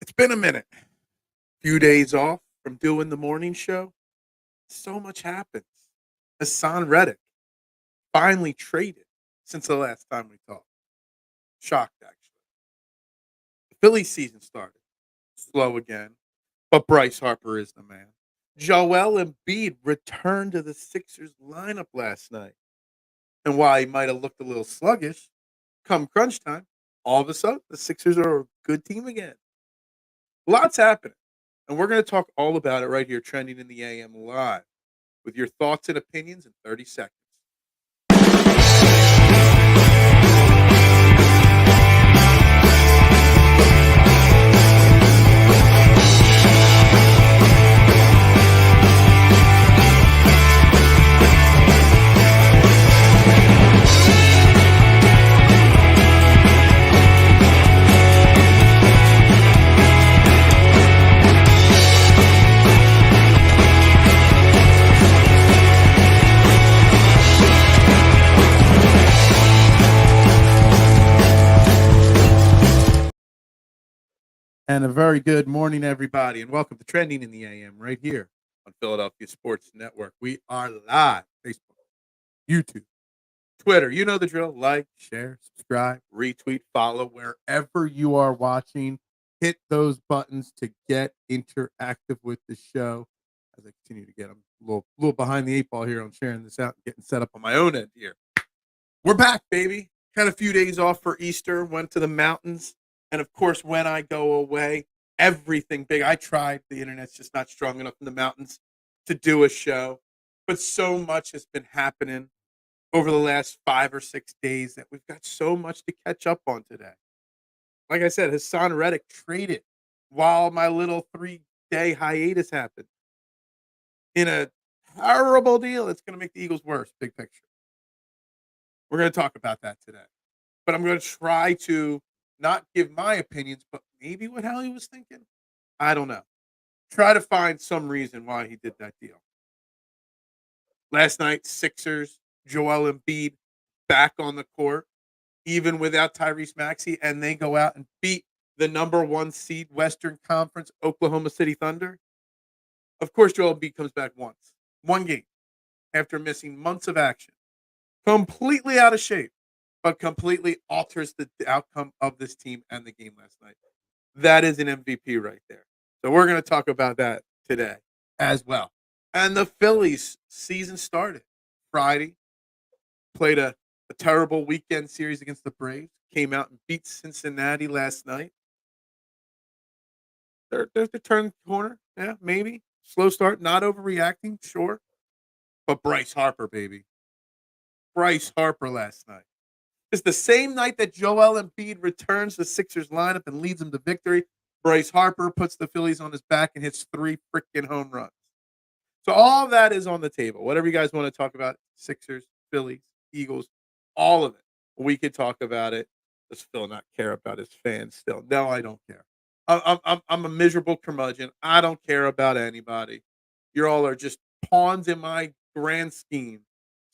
It's been a minute. Few days off from doing the morning show. So much happens. Haason Reddick finally traded since the last time we talked. Shocked, actually. The Phillies season started. Slow again. But Bryce Harper is the man. Joel Embiid returned to the Sixers lineup last night. And while he might have looked a little sluggish, come crunch time, all of a sudden the Sixers are a good team again. Lots happening. And we're going to talk all about it right here, trending in the AM live, with your thoughts and opinions in 30 seconds. And a very good morning, everybody, and welcome to Trending in the AM right here on Philadelphia Sports Network. We are live, Facebook, YouTube, Twitter. You know the drill. Like, share, subscribe, retweet, follow wherever you are watching. Hit those buttons to get interactive with the show. As I continue to get them a little behind the eight ball here on sharing this out and getting set up on my own end here. We're back, baby. Had a few days off for Easter, went to the mountains. And of course, when I go away, everything big. I tried. The internet's just not strong enough in the mountains to do a show. But so much has been happening over the last 5 or 6 days that we've got so much to catch up on today. Like I said, Haason Reddick traded while my little 3-day hiatus happened. In a terrible deal. It's going to make the Eagles worse, big picture. We're going to talk about that today. But I'm going to try to not give my opinions, but maybe what Howie was thinking. I don't know. Try to find some reason why he did that deal. Last night, Sixers, Joel Embiid back on the court, even without Tyrese Maxey, and they go out and beat the number 1 seed Western Conference, Oklahoma City Thunder. Of course, Joel Embiid comes back once. One game after missing months of action. Completely out of shape, but completely alters the outcome of this team and the game last night. That is an MVP right there. So we're going to talk about that today as well. And the Phillies season started Friday, played a terrible weekend series against the Braves, came out and beat Cincinnati last night. They're turn corner. Yeah, maybe. Slow start, not overreacting, sure. But Bryce Harper, baby. Bryce Harper last night. It's the same night that Joel Embiid returns the Sixers lineup and leads them to victory. Bryce Harper puts the Phillies on his back and hits 3 freaking home runs. So all of that is on the table. Whatever you guys want to talk about, Sixers, Phillies, Eagles, all of it. We could talk about it. Does Phil not care about his fans still? No, I don't care. I'm a miserable curmudgeon. I don't care about anybody. You all are just pawns in my grand scheme,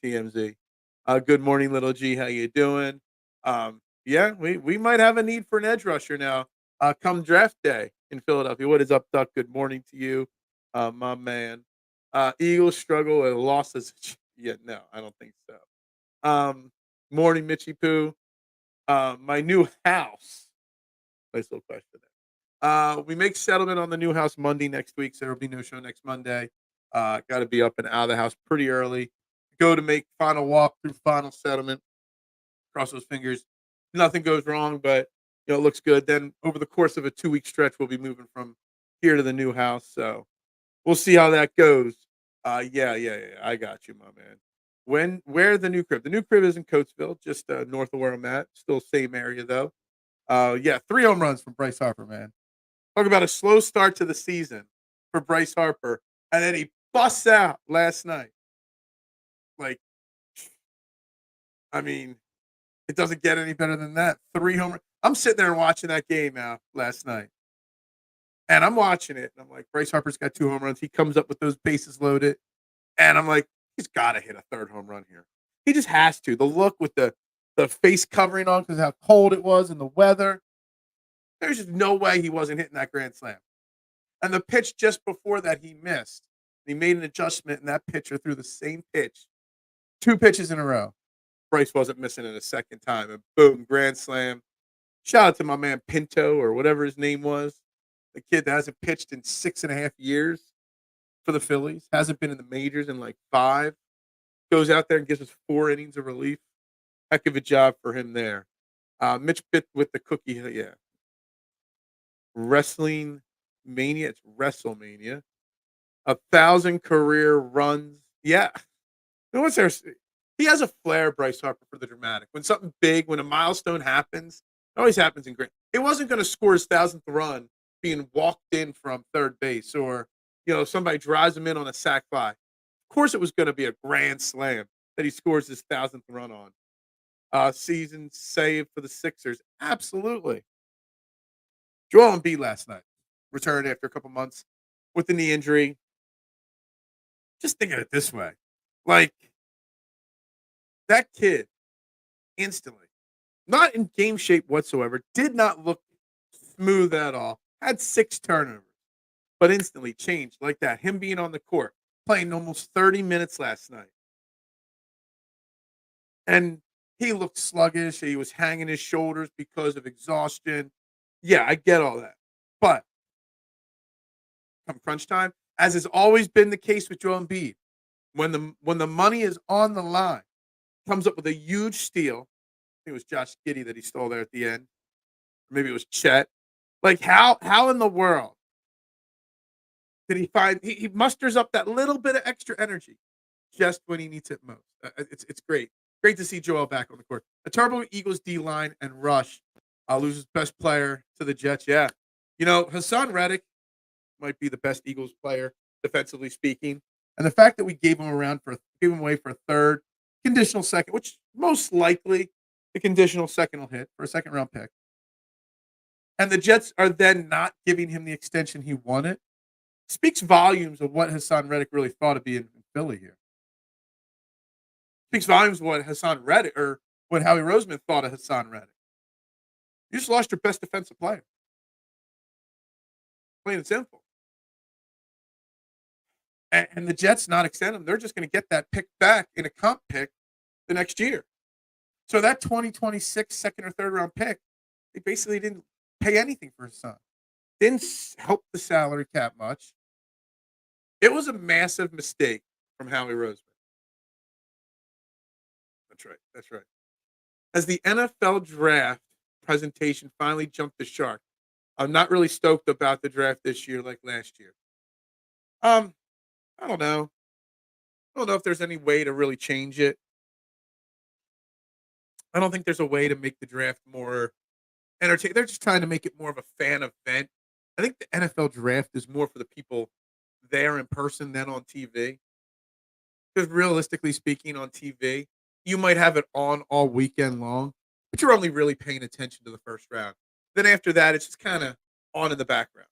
TMZ. Good morning, little G. How you doing? Yeah, we might have a need for an edge rusher now. Come draft day in Philadelphia. What is up, Duck? Good morning to you, my man. Eagles struggle with losses. Yeah, no, I don't think so. Morning, Mitchy Poo. My new house. Nice little question there. We make settlement on the new house Monday next week, so there will be no show next Monday. Got to be up and out of the house pretty early. Go to make final walkthrough, final settlement. Cross those fingers. Nothing goes wrong, but it looks good. Then over the course of a 2-week stretch, we'll be moving from here to the new house. So we'll see how that goes. Yeah. I got you, my man. Where the new crib? The new crib is in Coatesville, just north of where I'm at. Still same area though. 3 home runs from Bryce Harper, man. Talk about a slow start to the season for Bryce Harper, and then he busts out last night. Like, I mean, it doesn't get any better than that. 3 home runs. I'm sitting there and watching that game now last night. And I'm watching it. And I'm like, Bryce Harper's got 2 home runs. He comes up with those bases loaded. And I'm like, he's got to hit a 3rd home run here. He just has to. The look with the face covering on because of how cold it was and the weather. There's just no way he wasn't hitting that grand slam. And the pitch just before that he missed. He made an adjustment, and that pitcher threw the same pitch 2 pitches in a row. Bryce wasn't missing it a second time, and boom, grand slam. Shout out to my man Pinto or whatever his name was, the kid that hasn't pitched in 6.5 years for the Phillies, hasn't been in the majors in like 5, goes out there and gives us 4 innings of relief. Heck of a job for him there. Mitch bit with the cookie, yeah. Wrestling Mania, it's WrestleMania. 1,000 career runs. Yeah. You know what's there? He has a flair, Bryce Harper, for the dramatic. When something big, when a milestone happens, it always happens in great. It wasn't going to score his 1,000th run being walked in from third base or, somebody drives him in on a sac fly. Of course, it was going to be a grand slam that he scores his 1,000th run on. Season save for the Sixers. Absolutely. Joel Embiid last night returned after a couple months with the knee injury. Just think of it this way. Like, that kid instantly, not in game shape whatsoever, did not look smooth at all, had 6 turnovers, but instantly changed like that. Him being on the court, playing almost 30 minutes last night. And he looked sluggish. He was hanging his shoulders because of exhaustion. Yeah, I get all that. But come crunch time, as has always been the case with Joel Embiid, when the money is on the line, comes up with a huge steal. I think it was Josh Giddey that he stole there at the end. Or maybe it was Chet. Like, how in the world did he find he musters up that little bit of extra energy just when he needs it most? It's great. Great to see Joel back on the court. A turbo Eagles D-line and rush loses best player to the Jets. Yeah. Haason Reddick might be the best Eagles player, defensively speaking. And the fact that we gave him away for a third, conditional second, which most likely the conditional second will hit for a second-round pick. And the Jets are then not giving him the extension he wanted, speaks volumes of what Haason Reddick really thought of being in Philly here. Speaks volumes of what Haason Reddick, or what Howie Roseman thought of Haason Reddick. You just lost your best defensive player. Plain and simple. And the Jets not extend him. They're just going to get that pick back in a comp pick the next year. So that 2026 second or third round pick, they basically didn't pay anything for his son. Didn't help the salary cap much. It was a massive mistake from Howie Roseman. That's right. As the NFL draft presentation finally jumped the shark, I'm not really stoked about the draft this year like last year. I don't know. I don't know if there's any way to really change it. I don't think there's a way to make the draft more entertaining. They're just trying to make it more of a fan event. I think the NFL draft is more for the people there in person than on TV. Because realistically speaking, on TV, you might have it on all weekend long, but you're only really paying attention to the first round. Then after that, it's just kind of on in the background.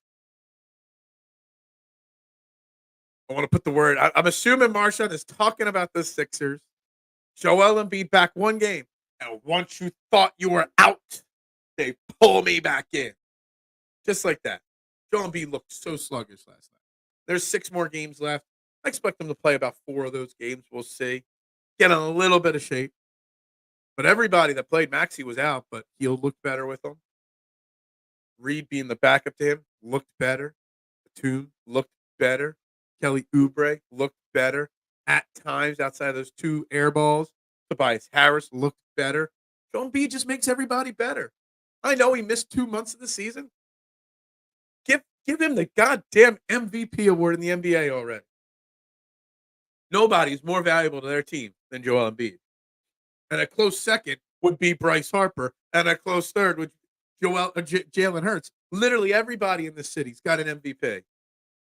I want to put the word. I'm assuming Marshawn is talking about the Sixers. Joel Embiid back one game. And once you thought you were out, they pull me back in. Just like that. Joel Embiid looked so sluggish last night. There's 6 more games left. I expect them to play about 4 of those games. We'll see. Get in a little bit of shape. But everybody that played, Maxey was out, but he'll look better with them. Reed being the backup to him looked better. Batum looked better. Kelly Oubre looked better at times outside of those 2 air balls. Tobias Harris looked better. Joel Embiid just makes everybody better. I know he missed 2 months of the season. Give him the goddamn MVP award in the NBA already. Nobody is more valuable to their team than Joel Embiid. And a close second would be Bryce Harper, and a close third would Jalen Hurts. Literally everybody in this city's got an MVP.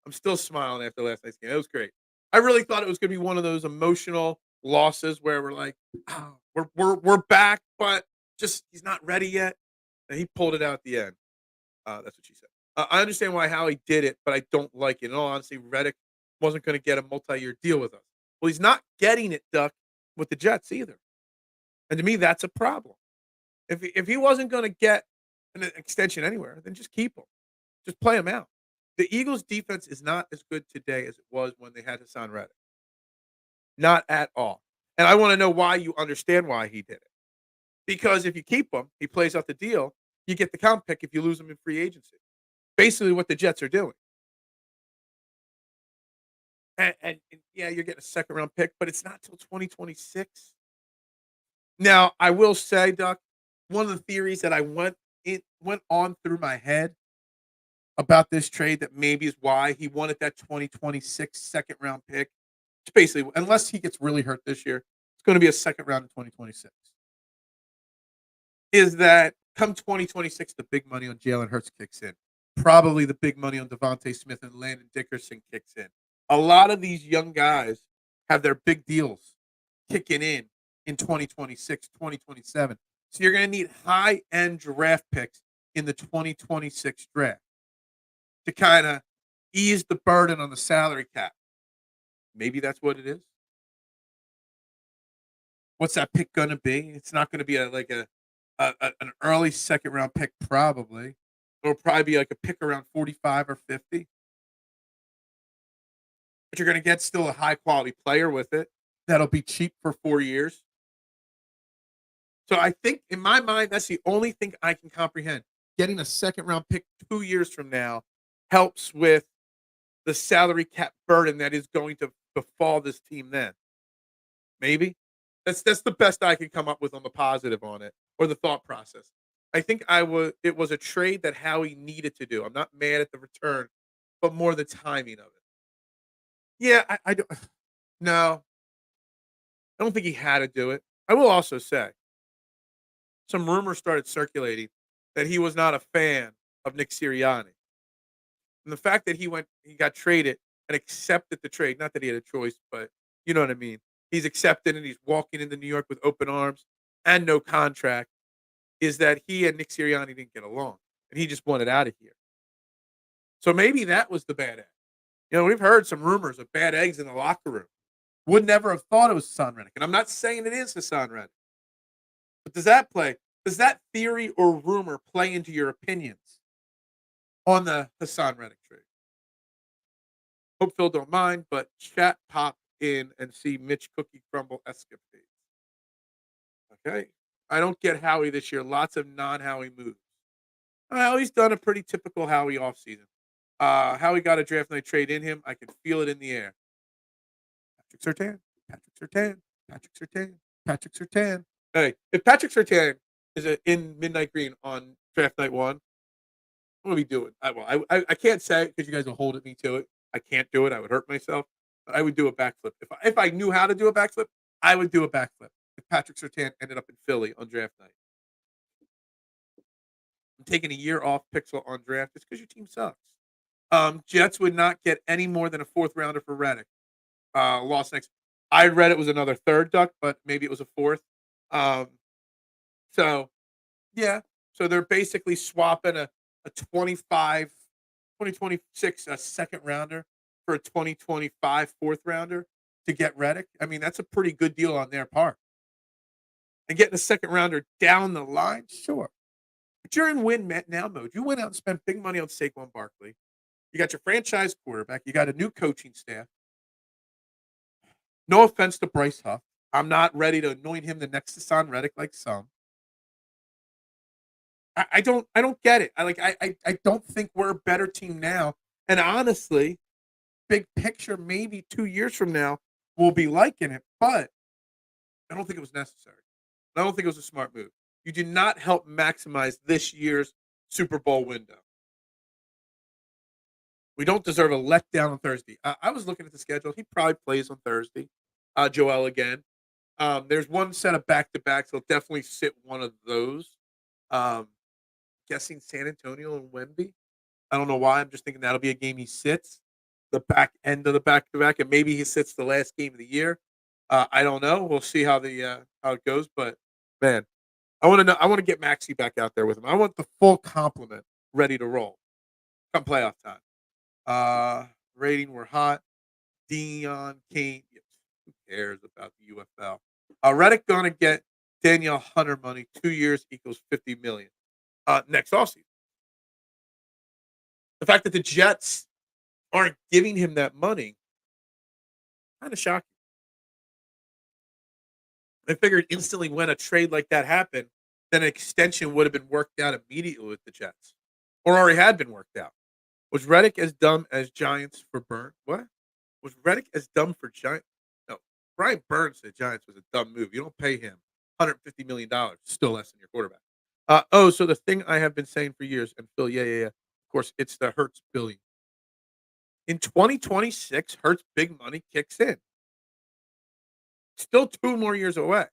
I'm still smiling after last night's game. It was great. I really thought it was going to be one of those emotional losses where we're like, oh, we're back, but just he's not ready yet. And he pulled it out at the end. That's what she said. I understand why Howie did it, but I don't like it. In all honesty, Reddick wasn't going to get a multi-year deal with us. Well, he's not getting it, Duck, with the Jets either. And to me, that's a problem. If he wasn't going to get an extension anywhere, then just keep him. Just play him out. The Eagles' defense is not as good today as it was when they had Haason Reddick. Not at all. And I want to know why you understand why he did it. Because if you keep him, he plays out the deal, you get the comp pick if you lose him in free agency. Basically what the Jets are doing. And yeah, you're getting a second round pick, but it's not till 2026. Now, I will say, Duck, one of the theories that went on through my head about this trade that maybe is why he wanted that 2026 second round pick. It's basically, unless he gets really hurt this year, it's going to be a second round in 2026. Is that come 2026, the big money on Jalen Hurts kicks in. Probably the big money on Devontae Smith and Landon Dickerson kicks in. A lot of these young guys have their big deals kicking in 2026, 2027. So you're going to need high-end draft picks in the 2026 draft to kind of ease the burden on the salary cap. Maybe that's what it is. What's that pick going to be? It's not going to be an early second round pick, probably. It'll probably be like a pick around 45 or 50. But you're going to get still a high quality player with it that'll be cheap for 4 years. So I think in my mind, that's the only thing I can comprehend. Getting a second round pick 2 years from now helps with the salary cap burden that is going to befall this team then. Maybe. That's the best I can come up with on the positive on it, or the thought process. I think it was a trade that Howie needed to do. I'm not mad at the return, but more the timing of it. Yeah, I don't no. I don't think he had to do it. I will also say some rumors started circulating that he was not a fan of Nick Sirianni. And the fact that he got traded and accepted the trade, not that he had a choice, but you know what I mean. He's accepted and he's walking into New York with open arms and no contract, is that he and Nick Sirianni didn't get along and he just wanted out of here. So maybe that was the bad egg. You know, we've heard some rumors of bad eggs in the locker room. Would never have thought it was Haason Reddick. And I'm not saying it is Haason Reddick. But does that theory or rumor play into your opinions on the Haason Reddick trade? Hope Phil don't mind, but chat pop in and see Mitch Cookie Crumble escapades. Okay? I don't get Howie this year. Lots of non-Howie moves. Well, he's done a pretty typical Howie offseason. Howie got a draft night trade in him. I can feel it in the air. Patrick Surtain, Patrick Surtain, Patrick Surtain, Patrick Surtain. Hey, if Patrick Surtain is in Midnight Green on draft night 1, I'm gonna be doing. I can't say it because you guys will hold me to it. I can't do it. I would hurt myself. But I would do a backflip. If I knew how to do a backflip, I would do a backflip. If Patrick Surtain ended up in Philly on draft night, I'm taking a year off Pixel on draft just because your team sucks. Jets would not get any more than a 4th rounder for Reddick. Lost next. I read it was another 3rd, Duck, but maybe it was a 4th. So yeah. So they're basically swapping a 2026 second rounder for a 2025 4th rounder to get Reddick. I mean, that's a pretty good deal on their part. And getting a second rounder down the line, sure. But you're in win now mode. You went out and spent big money on Saquon Barkley. You got your franchise quarterback. You got a new coaching staff. No offense to Bryce Huff. I'm not ready to anoint him the next Haason Reddick like some. I don't get it. I don't think we're a better team now. And honestly, big picture, maybe 2 years from now, we'll be liking it. But I don't think it was necessary. I don't think it was a smart move. You did not help maximize this year's Super Bowl window. We don't deserve a letdown on Thursday. I was looking at the schedule. He probably plays on Thursday. Joel again. There's one set of back-to-backs. He'll definitely sit one of those. Guessing San Antonio and Wemby. I don't know why. I'm just thinking that'll be a game he sits. The back end of the back-to-back, and maybe he sits the last game of the year. I don't know. We'll see how it goes. But man, I want to know. I want to get Maxey back out there with him. I want the full complement ready to roll come playoff time. Rating we're hot. Dion Kane. Who cares about the UFL? Reddick gonna get Danielle Hunter money. 2 years equals $50 million. next offseason. The fact that the Jets aren't giving him that money kind of shocking. I figured instantly when a trade like that happened, then an extension would have been worked out immediately with the Jets, or already had been worked out. Was Reddick as dumb as Giants for Burns? What? Was Reddick as dumb for Giants? No. Brian Burns said Giants was a dumb move. You don't pay him $150 million, still less than your quarterback. So the thing I have been saying for years, and Phil, yeah. Of course, it's the Hurts billion. In 2026, Hurts big money kicks in. Still 2 more years away.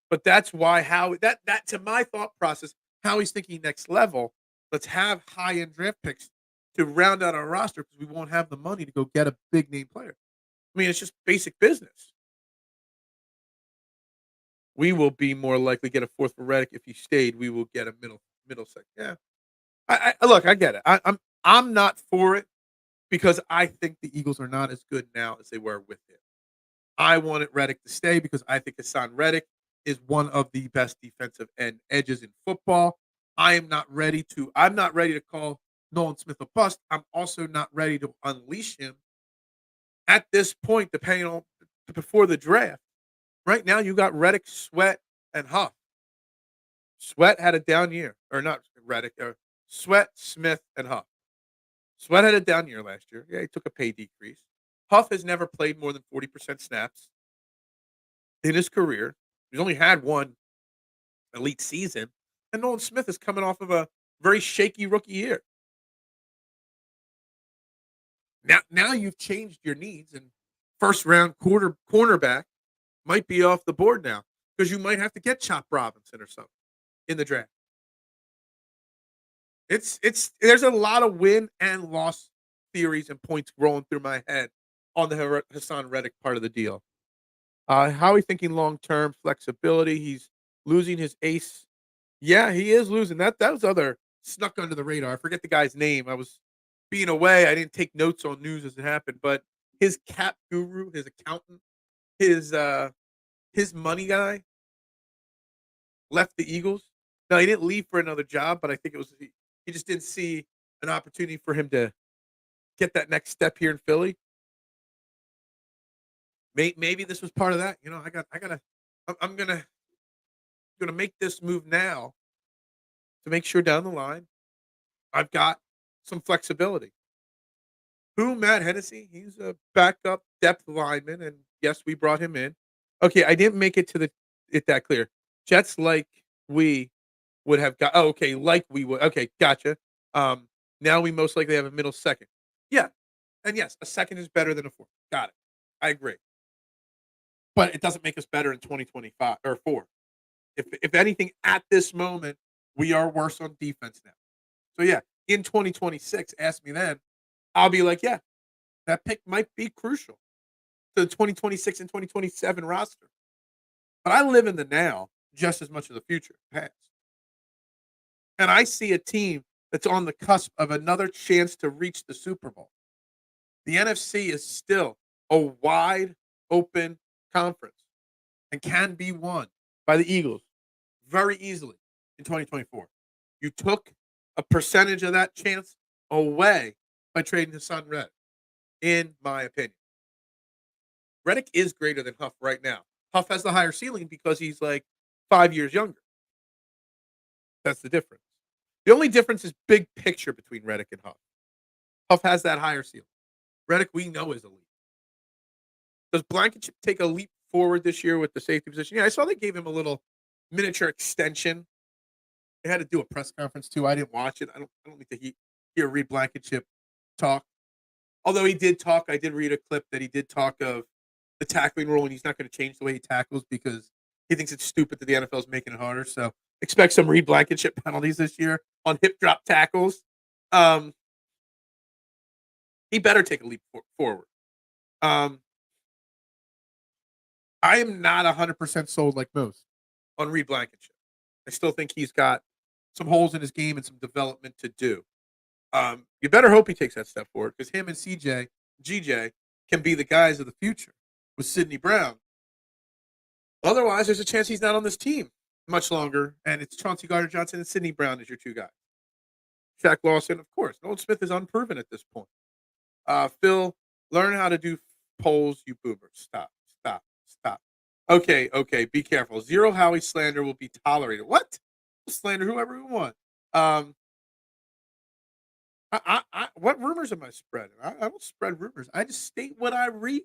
But that's why that to my thought process, Howie's thinking next level. Let's have high end draft picks to round out our roster because we won't have the money to go get a big name player. I mean, it's just basic business. We will be more likely get a fourth for Reddick if he stayed. We will get a middle second. Yeah, I look, I get it. I'm not for it because I think the Eagles are not as good now as they were with him. I wanted Reddick to stay because I think Haason Reddick is one of the best defensive end edges in football. I'm not ready to call Nolan Smith a bust. I'm also not ready to unleash him at this point, depending on before the draft. Right now, you got Reddick, Sweat, and Huff. Sweat had a down year, or not Reddick, Sweat, Smith, and Huff. Sweat had a down year last year. Yeah, he took a pay decrease. Huff has never played more than 40% snaps in his career. He's only had one elite season. And Nolan Smith is coming off of a very shaky rookie year. Now you've changed your needs, and first round cornerback might be off the board now because you might have to get Chop Robinson or something in the draft. There's a lot of win and loss theories and points rolling through my head on the Haason Reddick part of the deal. How are we thinking long term flexibility? He's losing his ace. Yeah, he is losing. That was other snuck under the radar. I forget the guy's name. I was being away. I didn't take notes on news as it happened, but his cap guru, his accountant, his money guy left the Eagles. Now he didn't leave for another job, but I think it was he just didn't see an opportunity for him to get that next step here in Philly. Maybe this was part of that. I'm gonna make this move now to make sure down the line I've got some flexibility. Who, Matt Hennessy? He's a backup depth lineman, and yes, we brought him in. Okay, I didn't make it to it that clear. Jets like we would have got. Oh, okay, like we would. Okay, gotcha. Now we most likely have a middle second. Yeah, and yes, a second is better than a fourth. Got it. I agree. But it doesn't make us better in 2025 or 4. If anything, at this moment, we are worse on defense now. So yeah, in 2026, ask me then, I'll be like, yeah, that pick might be crucial to the 2026 and 2027 roster. But I live in the now just as much as the future past. And I see a team that's on the cusp of another chance to reach the Super Bowl. The NFC is still a wide open conference and can be won by the Eagles very easily in 2024. You took a percentage of that chance away by trading Haason Reddick, in my opinion. Reddick is greater than Huff right now. Huff has the higher ceiling because he's like 5 years younger. That's the difference. The only difference is big picture between Reddick and Huff. Huff has that higher ceiling. Reddick, we know, is elite. Does Blankenship take a leap forward this year with the safety position? Yeah, I saw they gave him a little miniature extension. They had to do a press conference too. I didn't watch it. I don't need to hear Reed Blankenship talk. Although he did talk, I did read a clip that he did talk of the tackling rule, and he's not going to change the way he tackles because he thinks it's stupid that the NFL is making it harder. So expect some Reed Blankenship penalties this year on hip drop tackles. He better take a leap forward. I am not 100% sold like most on Reed Blankenship. I still think he's got some holes in his game and some development to do. You better hope he takes that step forward because him and GJ can be the guys of the future with Sidney Brown. Otherwise, there's a chance he's not on this team much longer, and it's Chauncey Gardner-Johnson and Sidney Brown as your two guys. Shaq Lawson, of course. Nolan Smith is unproven at this point. Phil, learn how to do polls, you boomers. Stop, stop, stop. Okay, okay, be careful. Zero Howie slander will be tolerated. What? We'll slander whoever we want. What rumors am I spreading? I don't spread rumors. I just state what I read,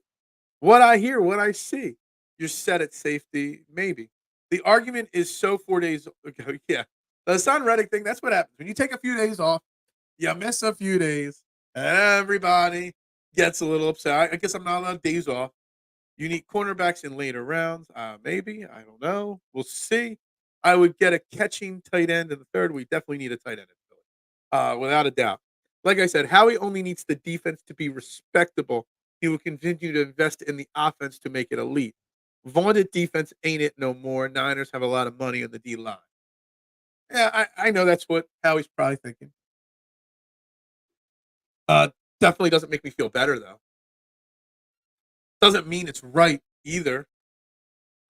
what I hear, what I see. You're set at safety, maybe. The argument is so 4 days ago. Yeah, the Haason Reddick thing. That's what happens when you take a few days off. You miss a few days. Everybody gets a little upset. I guess I'm not allowed days off. You need cornerbacks in later rounds. Maybe. I don't know. We'll see. I would get a catching tight end in the third. We definitely need a tight end in Philly, without a doubt. Like I said, Howie only needs the defense to be respectable. He will continue to invest in the offense to make it elite. Vaunted defense ain't it no more. Niners have a lot of money on the D line. Yeah, I know that's what Howie's probably thinking. Definitely doesn't make me feel better, though. Doesn't mean it's right either.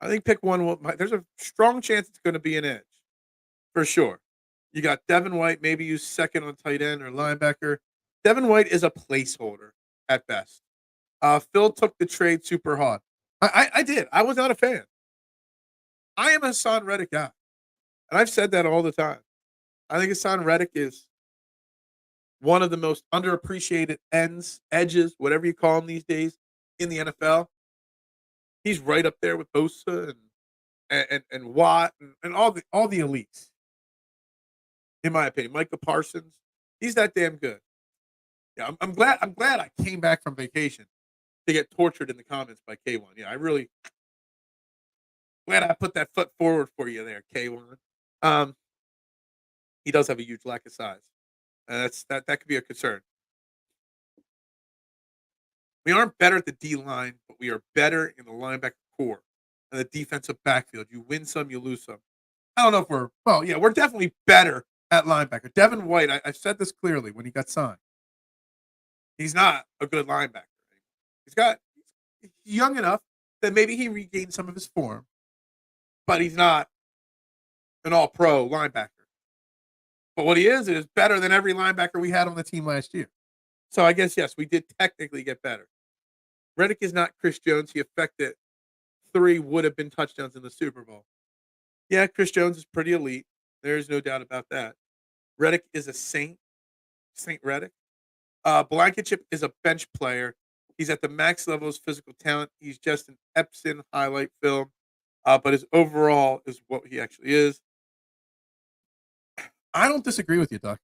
I think pick one. There's a strong chance it's going to be an edge for sure. You got Devin White, maybe use second on tight end or linebacker. Devin White is a placeholder at best. Phil took the trade super hard. I did. I was not a fan. I am a Haason Reddick guy, and I've said that all the time. I think Haason Reddick is one of the most underappreciated edges, whatever you call them these days, in the NFL. He's right up there with Bosa and Watt and all the elites, in my opinion. Micah Parsons, he's that damn good. Yeah, I'm glad I came back from vacation to get tortured in the comments by K1. Yeah, I really glad I put that foot forward for you there, K1. He does have a huge lack of size. That could be a concern. We aren't better at the D line, but we are better in the linebacker core and the defensive backfield. You win some, you lose some. I don't know if we're definitely better at linebacker. Devin White, I said this clearly when he got signed. He's not a good linebacker. He's young enough that maybe he regained some of his form, but he's not an all-pro linebacker. But what he is better than every linebacker we had on the team last year. So I guess, yes, we did technically get better. Reddick is not Chris Jones. He affected 3 would have been touchdowns in the Super Bowl. Yeah, Chris Jones is pretty elite. There's no doubt about that. Reddick is a Saint Reddick. Blankenship is a bench player. He's at the max level of physical talent. He's just an Epson highlight film, but his overall is what he actually is. I don't disagree with you, Doc.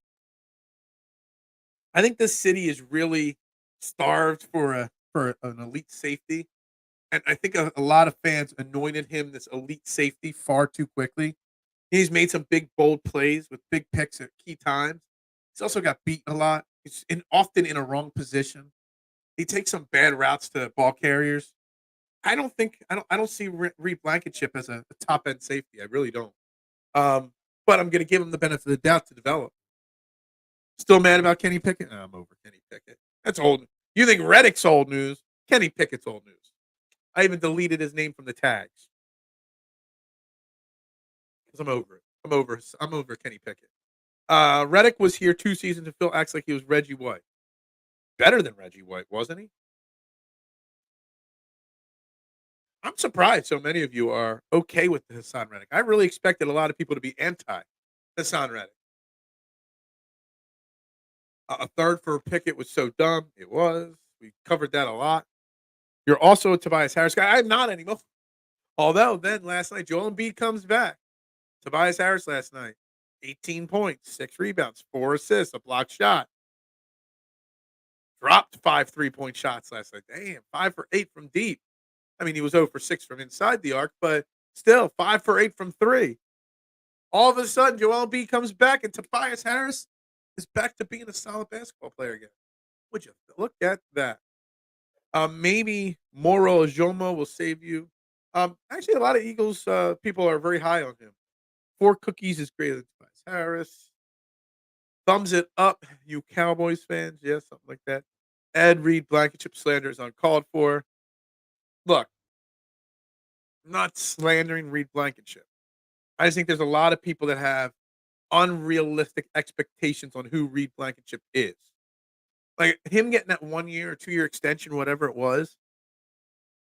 I think this city is really starved for an elite safety, and I think a lot of fans anointed him this elite safety far too quickly. He's made some big, bold plays with big picks at key times. He's also got beaten a lot. He's often in a wrong position. He takes some bad routes to ball carriers. I don't see Reed Blankenship as a top end safety. I really don't. But I'm going to give him the benefit of the doubt to develop. Still mad about Kenny Pickett? No, I'm over Kenny Pickett. That's old. You think Reddick's old news? Kenny Pickett's old news. I even deleted his name from the tags because I'm over it. I'm over Kenny Pickett. Reddick was here 2 seasons and Phil acts like he was Reggie White. Better than Reggie White, wasn't he? I'm surprised so many of you are okay with the Haason Reddick. I really expected a lot of people to be anti Haason Reddick. A third for Pickett was so dumb. It was. We covered that a lot. You're also a Tobias Harris guy. I'm not anymore. Although then last night, Joel Embiid comes back. Tobias Harris last night, 18 points, 6 rebounds, 4 assists, a blocked shot. Dropped 5 3-point shots last night. Damn, 5 for 8 from deep. I mean, he was 0 for 6 from inside the arc, but still 5 for 8 from 3. All of a sudden, Joel Embiid comes back, and Tobias Harris is back to being a solid basketball player again. Would you look at that? Maybe Moro Ajomo will save you. Actually, a lot of Eagles people are very high on him. 4 cookies is greater than Tobias Harris. Thumbs it up, you Cowboys fans. Yeah, something like that. Ed Reed Blankenship slander is uncalled for. Look, I'm not slandering Reed Blankenship. I just think there's a lot of people that have unrealistic expectations on who Reed Blankenship is. Like him getting that 1 year or 2 year extension, whatever it was.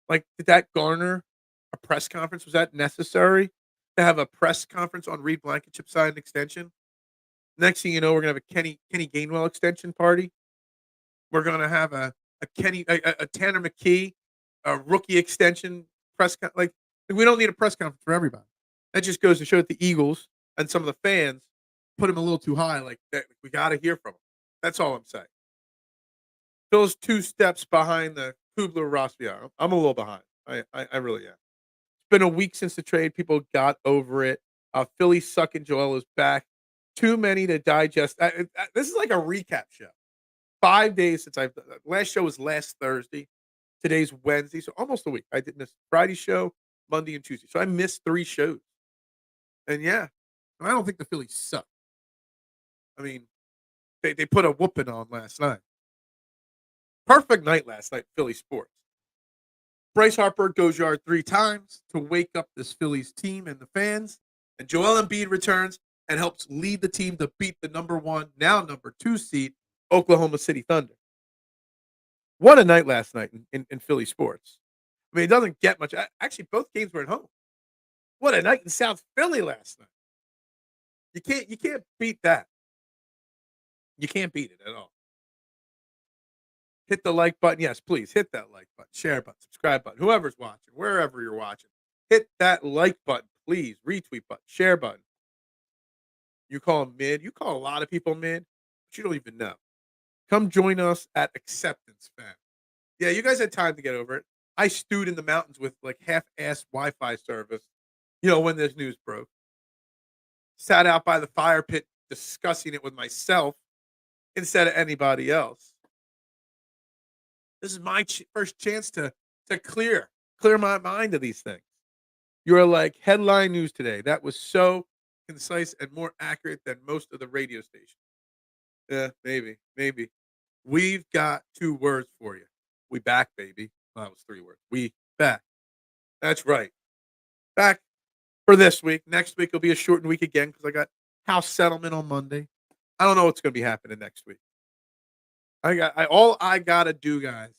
Like, did that garner a press conference? Was that necessary to have a press conference on Reed Blankenship signing extension? Next thing you know, we're gonna have a Kenny Gainwell extension party. We're gonna have a Tanner McKee, a rookie extension like we don't need a press conference for everybody. That just goes to show that the Eagles and some of the fans put him a little too high. Like that, we got to hear from him. That's all I'm saying. Phil's 2 steps behind the Kubler-Ross. Yeah, I'm a little behind. I really am. It's been a week since the trade. People got over it. Philly sucking Joel is back. Too many to digest. This is like a recap show. 5 days since last show was last Thursday. Today's Wednesday, so almost a week. I did miss Friday's show, Monday and Tuesday. So I missed 3 shows. And yeah, I don't think the Phillies suck. I mean, they put a whooping on last night. Perfect night last night, Philly sports. Bryce Harper goes yard 3 times to wake up this Phillies team and the fans. And Joel Embiid returns and helps lead the team to beat the number 1, now number 2 seed, Oklahoma City Thunder. What a night last night in Philly sports. I mean, it doesn't get much. Actually, both games were at home. What a night in South Philly last night. You can't beat that. You can't beat it at all. Hit the like button. Yes, please hit that like button, share button, subscribe button. Whoever's watching, wherever you're watching, hit that like button, please. Retweet button, share button. You call them mid. You call a lot of people mid, but you don't even know. Come join us at Acceptance, fam. Yeah, you guys had time to get over it. I stewed in the mountains with like half-assed Wi-Fi service, when this news broke. Sat out by the fire pit discussing it with myself instead of anybody else. This is my first chance to clear my mind of these things. You're like, headline news today. That was so concise and more accurate than most of the radio stations. Yeah, maybe. We've got 2 words for you. We back, baby. Well, that was 3 words. We back. That's right. Back for this week. Next week will be a shortened week again because I got house settlement on Monday. I don't know what's going to be happening next week. All I gotta do, guys.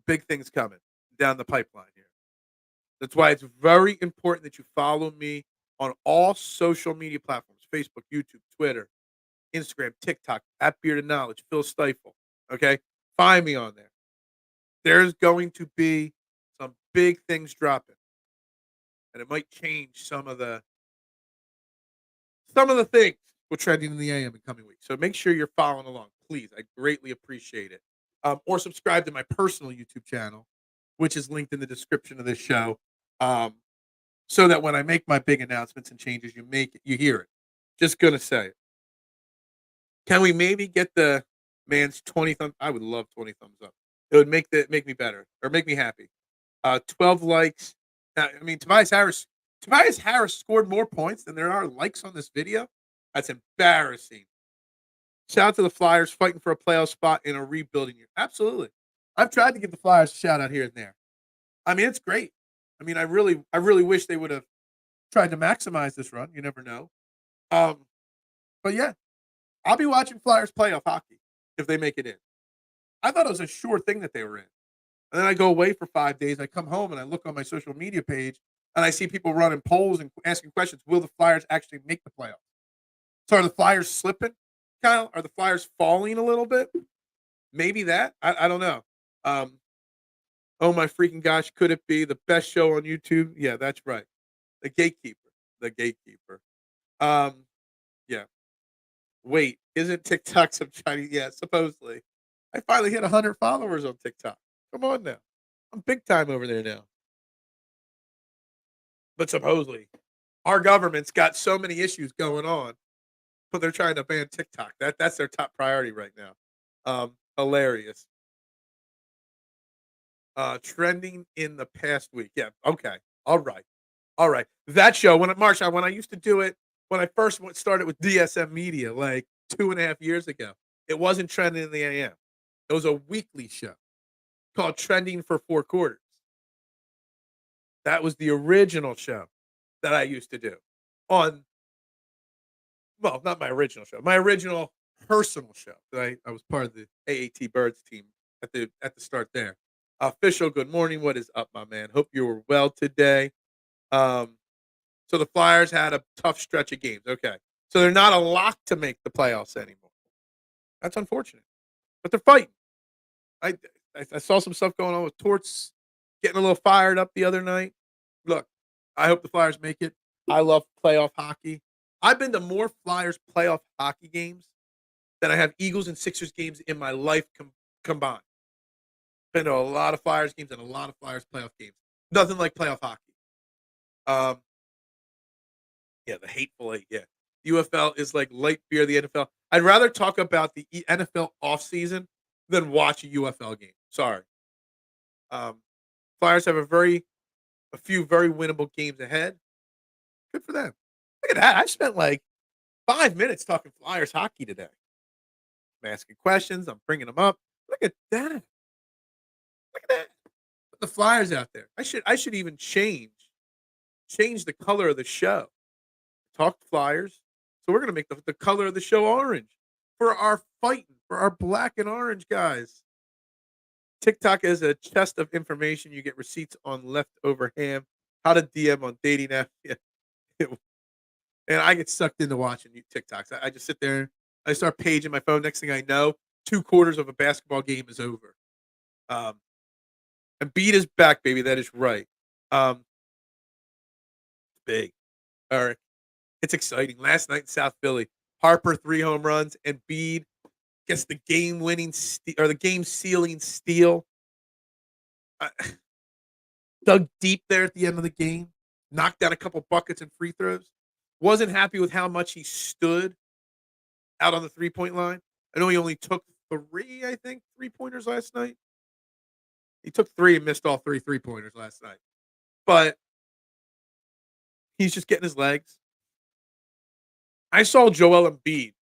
Big things coming down the pipeline here. That's why it's very important that you follow me on all social media platforms: Facebook, YouTube, Twitter, Instagram, TikTok, at Bearded Knowledge, Phil Stiefel. Okay, find me on there. There's going to be some big things dropping, and it might change some of the things we're trending in the AM in coming weeks. So make sure you're following along, please. I greatly appreciate it. Or subscribe to my personal YouTube channel, which is linked in the description of this show, so that when I make my big announcements and changes, you hear it. Just gonna say it. Can we maybe get the man's 20 thumbs? I would love 20 thumbs up. It would make me better or make me happy. 12 likes. I mean, Tobias Harris scored more points than there are likes on this video. That's embarrassing. Shout out to the Flyers fighting for a playoff spot in a rebuilding year. Absolutely. I've tried to give the Flyers a shout out here and there. I mean, it's great. I mean, I really wish they would have tried to maximize this run. You never know. But yeah, I'll be watching Flyers playoff hockey if they make it in. I thought it was a sure thing that they were in. And then I go away for 5 days. I come home and I look on my social media page and I see people running polls and asking questions. Will the Flyers actually make the playoffs? So are the Flyers slipping, Kyle? Are the Flyers falling a little bit? Maybe that. I don't know. Oh my freaking gosh, could it be the best show on YouTube? Yeah, that's right. The Gatekeeper. The Gatekeeper. Yeah. Wait, isn't TikTok some Chinese? Yeah, supposedly. I finally hit 100 followers on TikTok. Come on now. I'm big time over there now. But supposedly, our government's got so many issues going on, but they're trying to ban TikTok. That's their top priority right now. Hilarious. Trending in the past week. Yeah. Okay. All right. That show when I used to do it when I first started with DSM Media like 2.5 years ago, it wasn't trending in the AM. It was a weekly show called Trending for 4 Quarters. That was the original show that I used to do. on, well, not my original show, my original personal show. I was part of the AAT Birds team at the start there. Official, good morning. What is up, my man? Hope you were well today. Um, so the Flyers had a tough stretch of games. Okay. So they're not a lock to make the playoffs anymore. That's unfortunate. But they're fighting. I I saw some stuff going on with Torts getting a little fired up the other night. Look, I hope the Flyers make it. I love playoff hockey. I've been to more Flyers playoff hockey games than I have Eagles and Sixers games in my life combined. Been to a lot of Flyers games and a lot of Flyers playoff games. Nothing like playoff hockey. Um, yeah, the hateful eight. Yeah, UFL is like light beer. The NFL. I'd rather talk about the NFL offseason than watch a UFL game. Sorry. Um, Flyers have a few very winnable games ahead. Good for them. Look at that. I spent like 5 minutes talking Flyers hockey today. I'm asking questions. I'm bringing them up. Look at that. Look at that. Put the Flyers out there. I should even change the color of the show. Talk Flyers. So we're gonna make the color of the show orange for our fighting, for our black and orange guys. TikTok is a chest of information. You get receipts on leftover ham. How to DM on dating app. Yeah. And I get sucked into watching TikToks. I just sit there. I start paging my phone. Next thing I know, 2 quarters of a basketball game is over. Embiid is back, baby. That is right. Big. All right. It's exciting. Last night in South Philly, Harper 3 home runs. Embiid gets the game-winning or the game-sealing steal. Dug deep there at the end of the game. Knocked out a couple buckets and free throws. Wasn't happy with how much he stood out on the three-point line. I know he only took 3, I think, three-pointers last night. He took 3 and missed all 3 three-pointers last night. But he's just getting his legs. I saw Joel Embiid,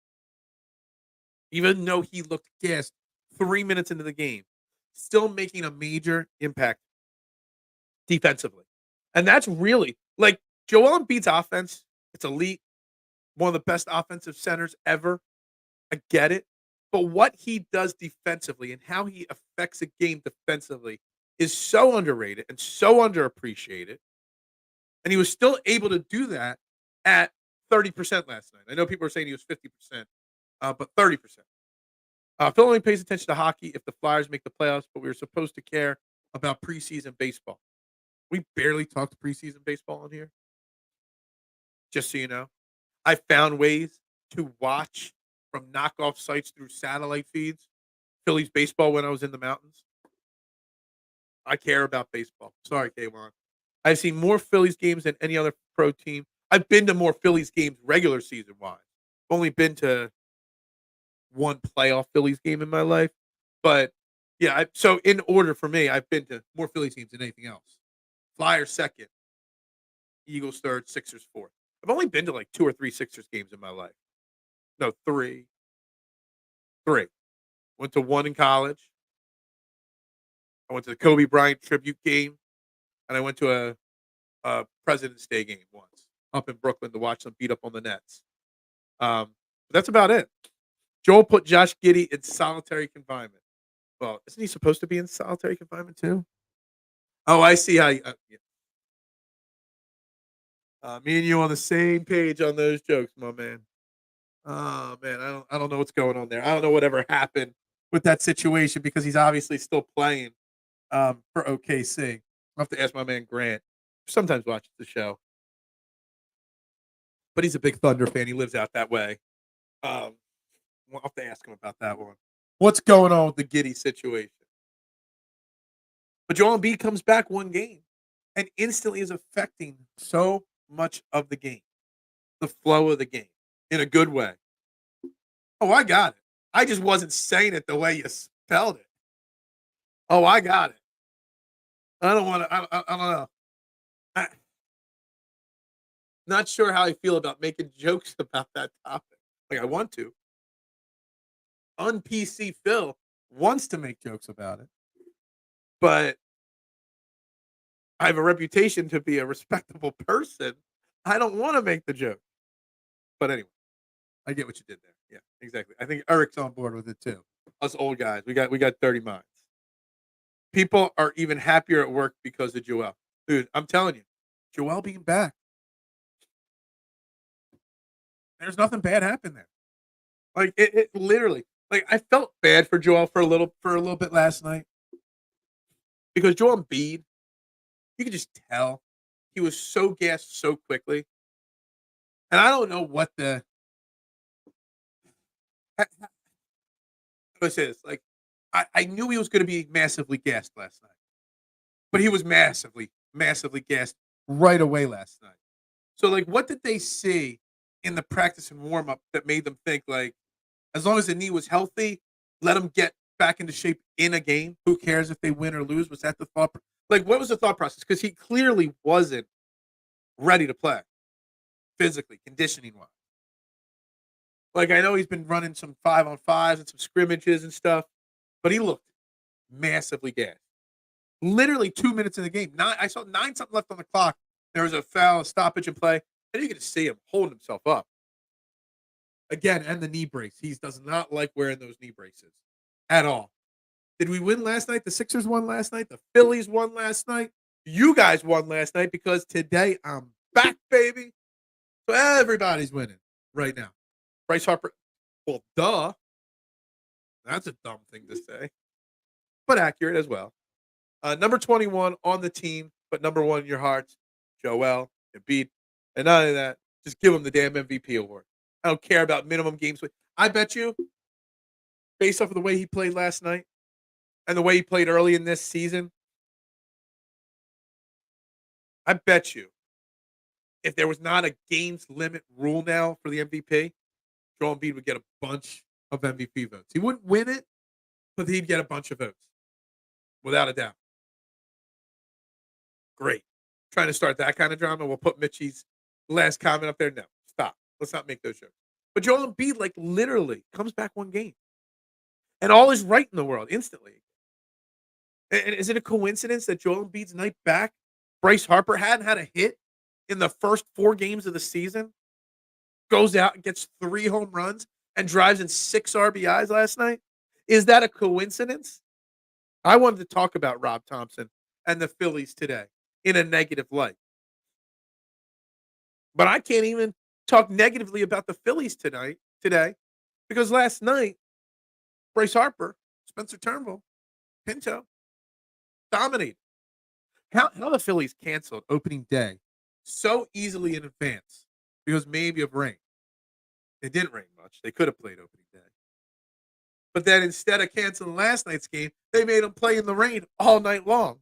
even though he looked gassed 3 minutes into the game, still making a major impact defensively. And that's really, like, Joel Embiid's offense, it's elite, one of the best offensive centers ever. I get it. But what he does defensively and how he affects a game defensively is so underrated and so underappreciated. And he was still able to do that at 30% last night. I know people are saying he was 50%, but 30%. Phil only pays attention to hockey if the Flyers make the playoffs, but we were supposed to care about preseason baseball. We barely talked preseason baseball on here, just so you know. I found ways to watch from knockoff sites through satellite feeds Phillies baseball when I was in the mountains. I care about baseball. Sorry, K1. I've seen more Phillies games than any other pro team. I've been to more Phillies games regular season wise. I've only been to one playoff Phillies game in my life. But yeah, so in order for me, I've been to more Phillies games than anything else. Flyers second, Eagles third, Sixers fourth. I've only been to like 2 or 3 Sixers games in my life. No, 3. 3. Went to 1 in college. I went to the Kobe Bryant tribute game, and I went to a President's Day game once up in Brooklyn to watch them beat up on the Nets. But that's about it. Joel put Josh Giddey in solitary confinement. Well, isn't he supposed to be in solitary confinement too? Oh, I see how you. Yeah. Me and you on the same page on those jokes, my man. Oh man, I don't know what's going on there. I don't know whatever happened with that situation because he's obviously still playing for OKC. I'll have to ask my man Grant. Sometimes watches the show, but he's a big Thunder fan. He lives out that way. I'll have to ask him about that one. What's going on with the Giddy situation? But Joel Embiid comes back one game and instantly is affecting so much of the game, the flow of the game in a good way. Oh, I got it. I just wasn't saying it the way you spelled it. Oh, I got it. I don't want to. I don't know. Not sure how I feel about making jokes about that topic. Like I want to. Un-PC Phil wants to make jokes about it, but I have a reputation to be a respectable person I don't want to make the joke. But anyway, I get what you did there. Yeah, exactly. I think Eric's on board with it too. Us old guys, we got 30 minds. People are even happier at work because of Joel. Dude, I'm telling you, Joel being back. There's nothing bad happened there. Like it literally. Like I felt bad for Joel for a little bit last night because Joel Embiid, you could just tell he was so gassed so quickly, and I don't know what the. How do I say this? Like I knew he was going to be massively gassed last night, but he was massively gassed right away last night. So like, what did they see in the practice and warm up that made them think like, as long as the knee was healthy, let him get back into shape in a game. Who cares if they win or lose? Was that the thought? Like, what was the thought process? Because he clearly wasn't ready to play physically, conditioning wise. Like, I know he's been running some 5-on-5s and some scrimmages and stuff, but he looked massively gassed. Literally 2 minutes in the game. I saw 9 something left on the clock. There was a foul, a stoppage in play, and you could just see him holding himself up. Again, and the knee brace. He does not like wearing those knee braces at all. Did we win last night? The Sixers won last night. The Phillies won last night. You guys won last night because today I'm back, baby. So everybody's winning right now. Bryce Harper, well, duh. That's a dumb thing to say, but accurate as well. Number 21 on the team, but number 1 in your hearts, Joel Embiid. And not only that, just give him the damn MVP award. I don't care about minimum games. I bet you, based off of the way he played last night and the way he played early in this season, I bet you, if there was not a games limit rule now for the MVP, Joel Embiid would get a bunch of MVP votes. He wouldn't win it, but he'd get a bunch of votes, without a doubt. Great. Trying to start that kind of drama. We'll put Mitchie's last comment up there. No, stop. Let's not make those jokes. But Joel Embiid, like, literally comes back one game. And all is right in the world instantly. And is it a coincidence that Joel Embiid's night back, Bryce Harper hadn't had a hit in the first 4 games of the season, goes out and gets 3 home runs and drives in 6 RBIs last night? Is that a coincidence? I wanted to talk about Rob Thomson and the Phillies today in a negative light. But I can't even talk negatively about the Phillies today because last night, Bryce Harper, Spencer Turnbull, Pinto, dominated. How the Phillies canceled opening day so easily in advance because maybe of rain. It didn't rain much. They could have played opening day. But then instead of canceling last night's game, they made them play in the rain all night long.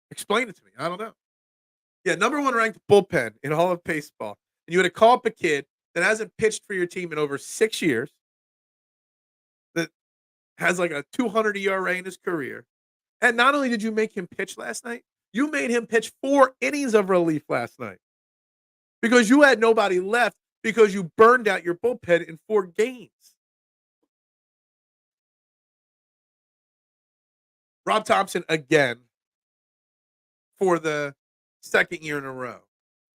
Explain it to me. I don't know. Yeah, number 1 ranked bullpen in all of baseball. And you had to call up a kid that hasn't pitched for your team in over 6 years, that has like a 200 ERA in his career. And not only did you make him pitch last night, you made him pitch 4 innings of relief last night because you had nobody left because you burned out your bullpen in 4 games. Rob Thomson, again, for the 2nd year in a row,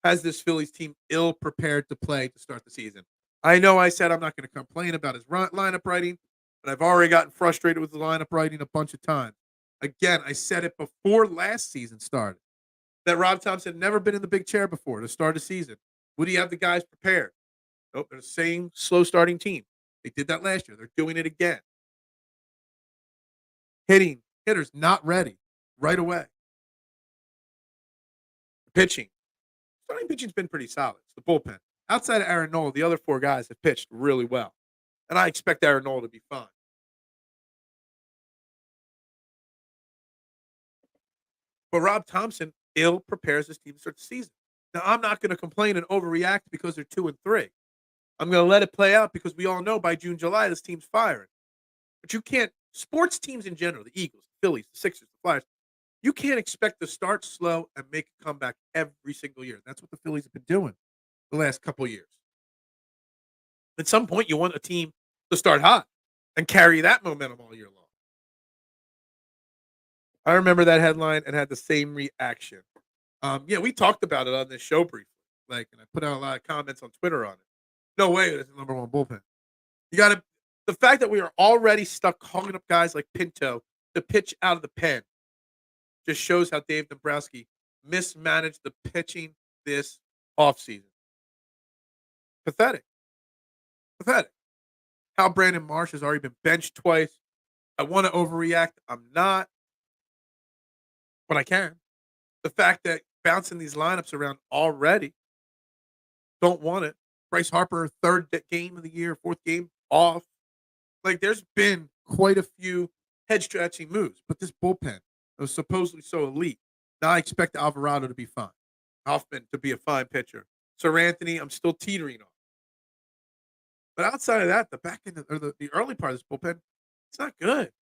has this Phillies team ill prepared to play to start the season. I know I said I'm not going to complain about his lineup writing, but I've already gotten frustrated with the lineup writing a bunch of times. Again, I said it before last season started, that Rob Thomson had never been in the big chair before to start a season. Would he have the guys prepared? Nope, they're the same slow starting team. They did that last year. They're doing it again. Hitters not ready right away. Pitching. Starting pitching's been pretty solid. It's the bullpen. Outside of Aaron Nola, the other 4 guys have pitched really well. And I expect Aaron Nola to be fine. But Rob Thomson ill prepares his team to start the season. Now, I'm not going to complain and overreact because they're 2-3. I'm going to let it play out because we all know by June, July, this team's firing. But you can't, sports teams in general, the Eagles, the Phillies, the Sixers, the Flyers, you can't expect to start slow and make a comeback every single year. That's what the Phillies have been doing the last couple of years. At some point, you want a team to start hot and carry that momentum all year long. I remember that headline and had the same reaction Yeah, we talked about it on this show briefly. And I put out a lot of comments on Twitter on it. No way it's the number one bullpen. You got to the fact that we are already stuck calling up guys like Pinto to pitch out of the pen just shows how Dave Dombrowski mismanaged the pitching this offseason. Pathetic. Pathetic. How Brandon Marsh has already been benched twice. I want to overreact. I'm not, but I can. The fact that bouncing these lineups around already, don't want it. Bryce Harper, game of the year, fourth game off. There's been quite a few head stretching moves, but this bullpen was supposedly so elite. Now I expect Alvarado to be fine. Hoffman to be a fine pitcher. Sir Anthony, I'm still teetering on. But outside of that, the back end or the early part of this bullpen, it's not good.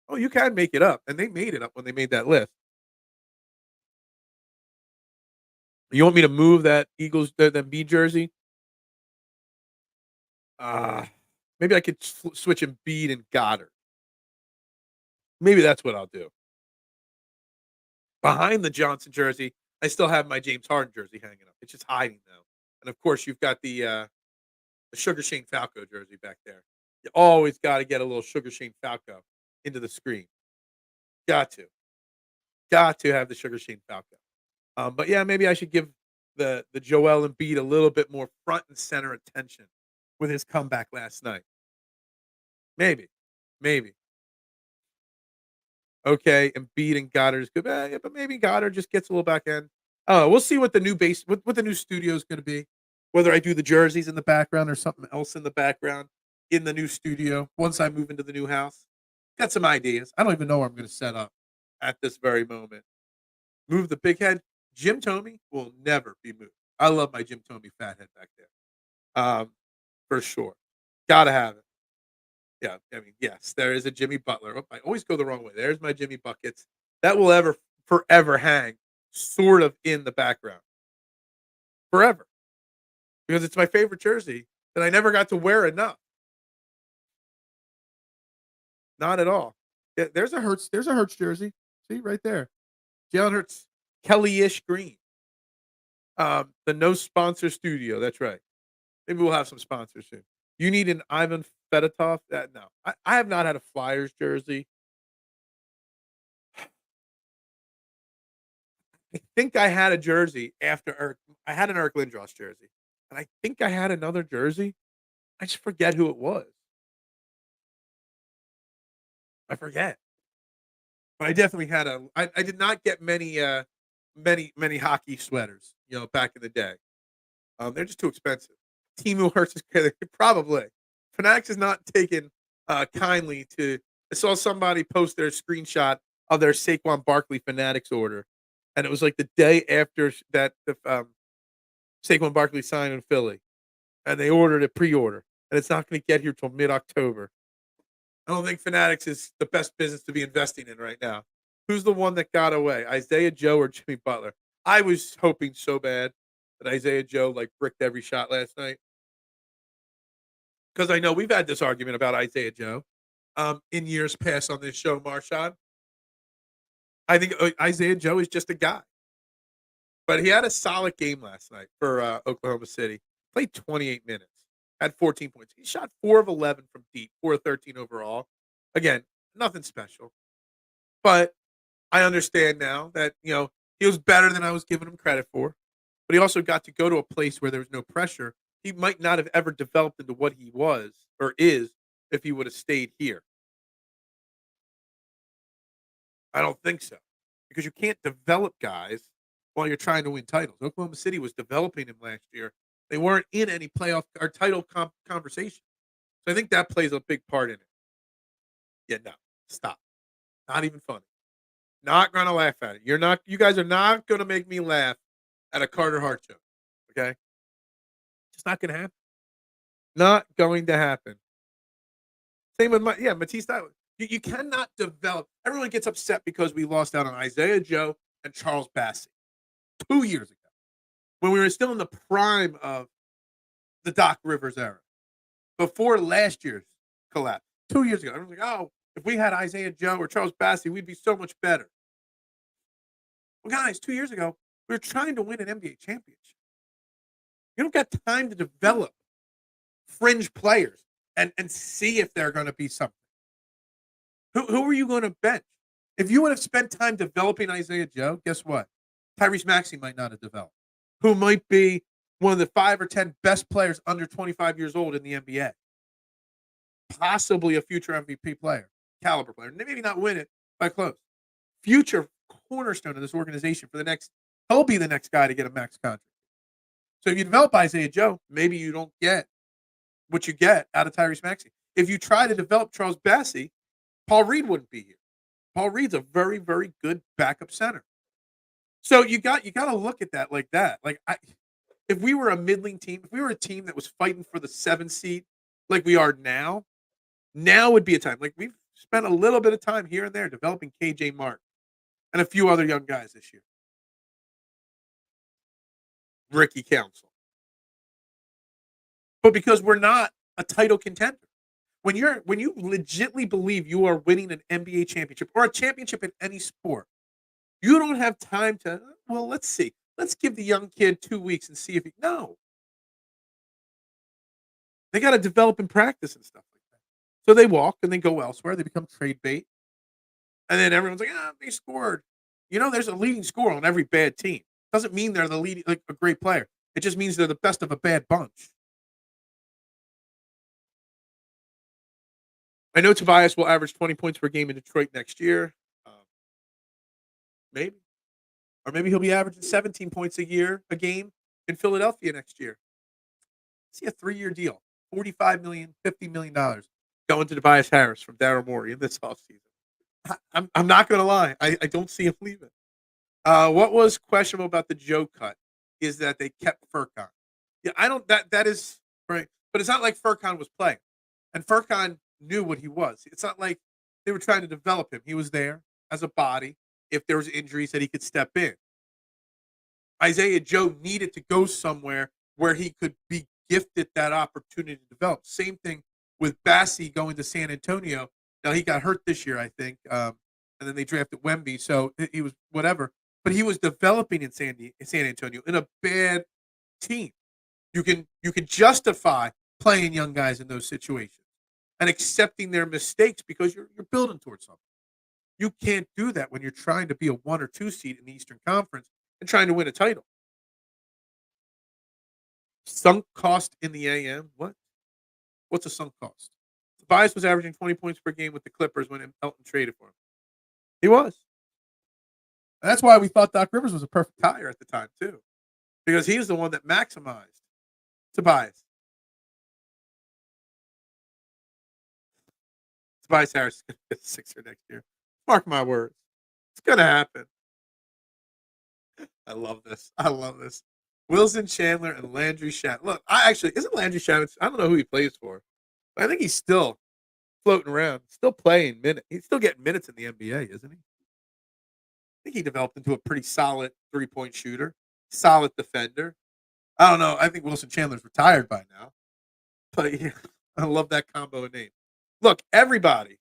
Oh, you can make it up, and they made it up when they made that list. You want me to move that Eagles that B jersey? Maybe I could switch Embiid and Goddard. Maybe that's what I'll do. Behind the Johnson jersey, I still have my James Harden jersey hanging up. It's just hiding now. And of course, you've got the Sugar Shane Falco jersey back there. You always got to get a little Sugar Shane Falco into the screen. Got to have the Sugar Shane Falco. But yeah, maybe I should give the Joel Embiid a little bit more front and center attention with his comeback last night. Maybe. Okay, Embiid and Goddard is good, but maybe Goddard just gets a little back end. Oh, we'll see what the new what the new studio is going to be. Whether I do the jerseys in the background or something else in the background in the new studio once I move into the new house. Got some ideas. I don't even know where I'm going to set up at this very moment. Move the big head. Jim Tomey will never be moved. I love my Jim Tomey fat head back there. For sure. Gotta have it. Yeah, I mean, yes, there is a Jimmy Butler. Oh, I always go the wrong way. There's my Jimmy Buckets. That will forever hang sort of in the background. Forever. Because it's my favorite jersey that I never got to wear enough. Not at all. Yeah, there's a Hurts jersey. See, right there. Jalen Hurts, Kelly-ish green. The no sponsor studio. That's right. Maybe we'll have some sponsors soon. You need an Ivan Fedotov? No. I have not had a Flyers jersey. I think I had a jersey after I had an Eric Lindros jersey. And I think I had another jersey. I just forget who it was. I forget. But I definitely had I did not get many hockey sweaters, back in the day. They're just too expensive. Timu Hurts is probably. Fanatics is not taken kindly to. I saw somebody post their screenshot of their Saquon Barkley Fanatics order, and it was like the day after that Saquon Barkley signed in Philly, and they ordered a pre-order, and it's not going to get here till mid-October. I don't think Fanatics is the best business to be investing in right now. Who's the one that got away? Isaiah Joe or Jimmy Butler? I was hoping so bad that Isaiah Joe bricked every shot last night. Because I know we've had this argument about Isaiah Joe in years past on this show, Marshawn. I think Isaiah Joe is just a guy. But he had a solid game last night for Oklahoma City. Played 28 minutes. Had 14 points. He shot 4 of 11 from deep, 4 of 13 overall. Again, nothing special. But I understand now that, he was better than I was giving him credit for. But he also got to go to a place where there was no pressure. He might not have ever developed into what he was or is if he would have stayed here. I don't think so. Because you can't develop guys while you're trying to win titles. Oklahoma City was developing him last year. They weren't in any playoff or title conversation. So I think that plays a big part in it. Yeah, no. Stop. Not even funny. Not gonna laugh at it. You guys are not gonna make me laugh at a Carter Hart joke. Okay? It's not gonna happen. Not going to happen. Same with Matisse Thybulle. You cannot develop. Everyone gets upset because we lost out on Isaiah Joe and Charles Bassey 2 years ago when we were still in the prime of the Doc Rivers era before last year's collapse. 2 years ago, I was like, oh, if we had Isaiah Joe or Charles Bassey, we'd be so much better. Well, guys, 2 years ago, we were trying to win an NBA championship. You don't got time to develop fringe players and see if they're going to be something. Who are you going to bench? If you would have spent time developing Isaiah Joe, guess what? Tyrese Maxey might not have developed. Who might be one of the 5 or 10 best players under 25 years old in the NBA. Possibly a future MVP player, caliber player. Maybe not win it by close. Future cornerstone of this organization for the next, he'll be the next guy to get a max contract. So if you develop Isaiah Joe, maybe you don't get what you get out of Tyrese Maxey. If you try to develop Charles Bassey, Paul Reed wouldn't be here. Paul Reed's a very, very good backup center. So you got to look at that like that. Like if we were a middling team, if we were a team that was fighting for the 7th seed, like we are now would be a time. Like we've spent a little bit of time here and there developing KJ Martin and a few other young guys this year. Ricky Council. But because we're not a title contender. When you legitimately believe you are winning an NBA championship or a championship in any sport, you don't have time to, well, let's see. Let's give the young kid 2 weeks and see if he, no. They got to develop and practice and stuff like that. So they walk and they go elsewhere. They become trade bait. And then everyone's like, they scored. There's a leading scorer on every bad team. Doesn't mean they're the leading, like a great player. It just means they're the best of a bad bunch. I know Tobias will average 20 points per game in Detroit next year. Maybe. Or maybe he'll be averaging 17 points a game in Philadelphia next year. See a 3-year deal, $45 million, $50 million going to Tobias Harris from Daryl Morey in this offseason. I'm not going to lie. I don't see him leaving. What was questionable about the Joe cut is that they kept Furkan. Yeah, I don't. That is right, but it's not like Furkan was playing, and Furkan knew what he was. It's not like they were trying to develop him. He was there as a body. If there was injuries, that he could step in. Isaiah Joe needed to go somewhere where he could be gifted that opportunity to develop. Same thing with Bassey going to San Antonio. Now he got hurt this year, I think, and then they drafted Wemby, so he was whatever. But he was developing in San Antonio in a bad team. You can justify playing young guys in those situations and accepting their mistakes because you're building towards something. You can't do that when you're trying to be a 1 or 2 seed in the Eastern Conference and trying to win a title. Sunk cost in the AM? What? What's a sunk cost? Tobias was averaging 20 points per game with the Clippers when Elton traded for him. He was. And that's why we thought Doc Rivers was a perfect hire at the time, too. Because he's the one that maximized Tobias. Tobias Harris is going to get a Sixer next year. Mark my words. It's going to happen. I love this. Wilson Chandler and Landry Shamet. Look, isn't Landry Shamet, I don't know who he plays for. But I think he's still floating around, still playing minutes. He's still getting minutes in the NBA, isn't he? I think he developed into a pretty solid 3-point shooter, solid defender. I don't know. I think Wilson Chandler's retired by now. But yeah, I love that combo of names. Look, everybody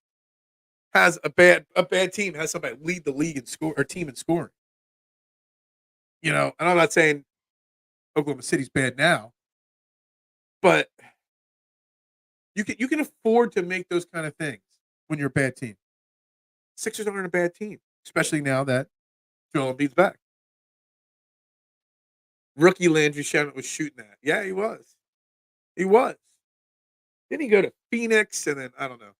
has a bad team has somebody lead the league in score or team in scoring. And I'm not saying Oklahoma City's bad now, but you can afford to make those kind of things when you're a bad team. Sixers aren't a bad team, especially now that Joel Embiid's back. Rookie Landry Shamet was shooting that. Yeah, he was. Then he go to Phoenix, and then I don't know.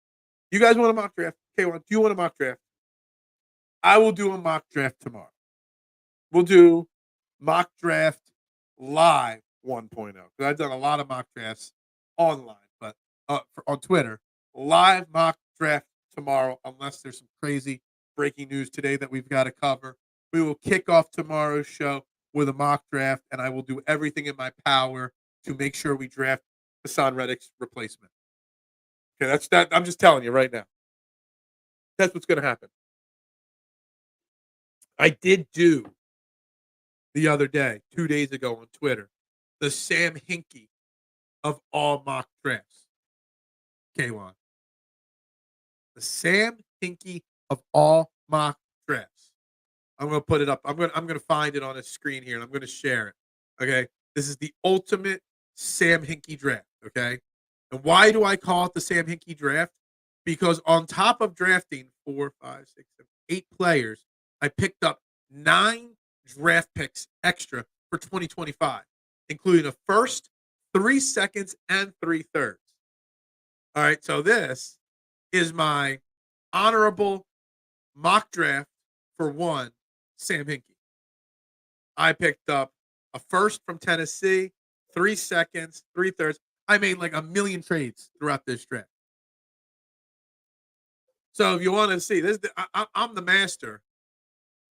You guys want a mock draft? K1, do you want a mock draft? I will do a mock draft tomorrow. We'll do mock draft live 1.0 because I've done a lot of mock drafts online, but on Twitter, live mock draft tomorrow unless there's some crazy breaking news today that we've got to cover. We will kick off tomorrow's show with a mock draft, and I will do everything in my power to make sure we draft Haason Reddick's replacement. Okay, that's that. I'm just telling you right now. That's what's going to happen. I did do the other day, 2 days ago on Twitter, the Sam Hinkie of all mock drafts. K1. The Sam Hinkie of all mock drafts. I'm gonna put it up. I'm gonna find it on a screen here and I'm gonna share it. Okay. This is the ultimate Sam Hinkie draft. Okay. And why do I call it the Sam Hinkie draft? Because on top of drafting 8 players, I picked up 9 draft picks extra for 2025, including a first, 3 seconds, and 3 thirds. All right. So this is my honorable mock draft for one, Sam Hinkie. I picked up a first from Tennessee, 3 seconds, 3 thirds. I made like a million trades throughout this draft. So if you want to see this, I'm the master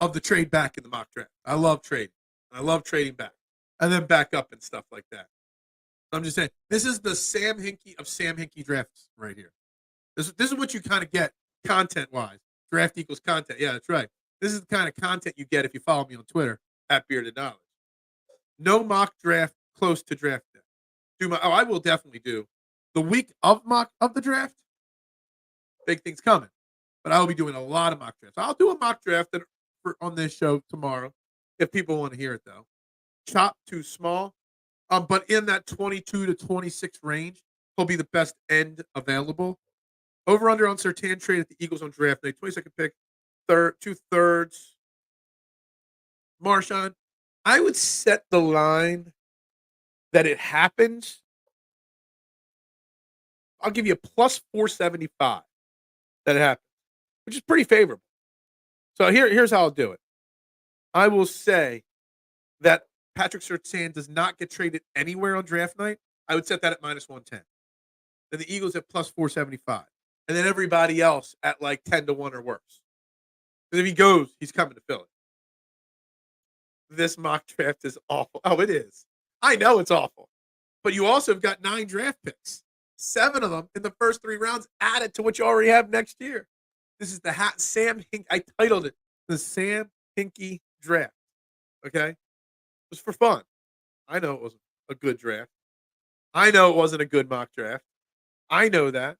of the trade back in the mock draft. I love trading. I love trading back and then back up and stuff like that. I'm just saying, this is the Sam Hinkie of Sam Hinkie drafts right here. This is what you kind of get content-wise. Draft equals content. Yeah, that's right. This is the kind of content you get if you follow me on Twitter at Bearded Knowledge. No mock draft close to draft day. I will definitely do the week of the draft. Big things coming, but I will be doing a lot of mock drafts. I'll do a mock draft on this show tomorrow if people want to hear it though. Chop too small, but in that 22 to 26 range, will be the best end available. Over under on Surtain trade at the Eagles on draft night. 22nd pick, 2 thirds. Marshawn, I would set the line that it happens. I'll give you a plus 475 that it happens, which is pretty favorable. So here's how I'll do it. I will say that Patrick Surtain does not get traded anywhere on draft night. I would set that at minus 110. Then the Eagles at plus 475. And then everybody else at like 10 to 1 or worse. Because if he goes, he's coming to Philly. This mock draft is awful. Oh, it is. I know it's awful. But you also have got 9 draft picks. 7 of them in the first 3 rounds added to what you already have next year. This is the Sam Hinkie. I titled it the Sam Hinkie draft. Okay? It was for fun. I know it wasn't a good draft. I know it wasn't a good mock draft. I know that.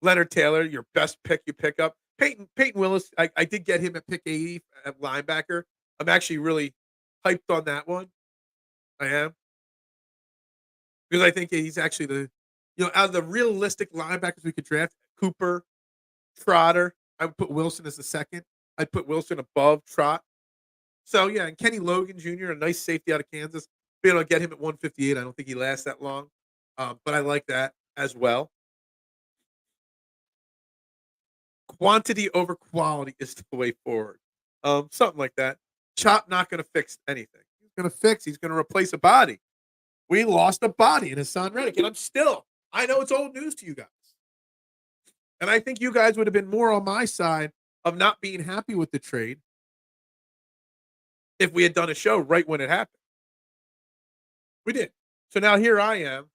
Leonard Taylor, your best pick you pick up. Peyton Willis, I did get him at pick 80 at linebacker. I'm actually really hyped on that one. I am. Because I think he's actually out of the realistic linebackers we could draft, Cooper, Trotter, I would put Wilson as the second. I'd put Wilson above Trot. So, yeah, and Kenny Logan Jr., a nice safety out of Kansas. Be able to get him at 158. I don't think he lasts that long. But I like that as well. Quantity over quality is the way forward. Something like that. Chop not going to fix anything. He's going to replace a body. We lost a body in Haason Reddick, and I know it's old news to you guys. And I think you guys would have been more on my side of not being happy with the trade if we had done a show right when it happened. We did. So now here I am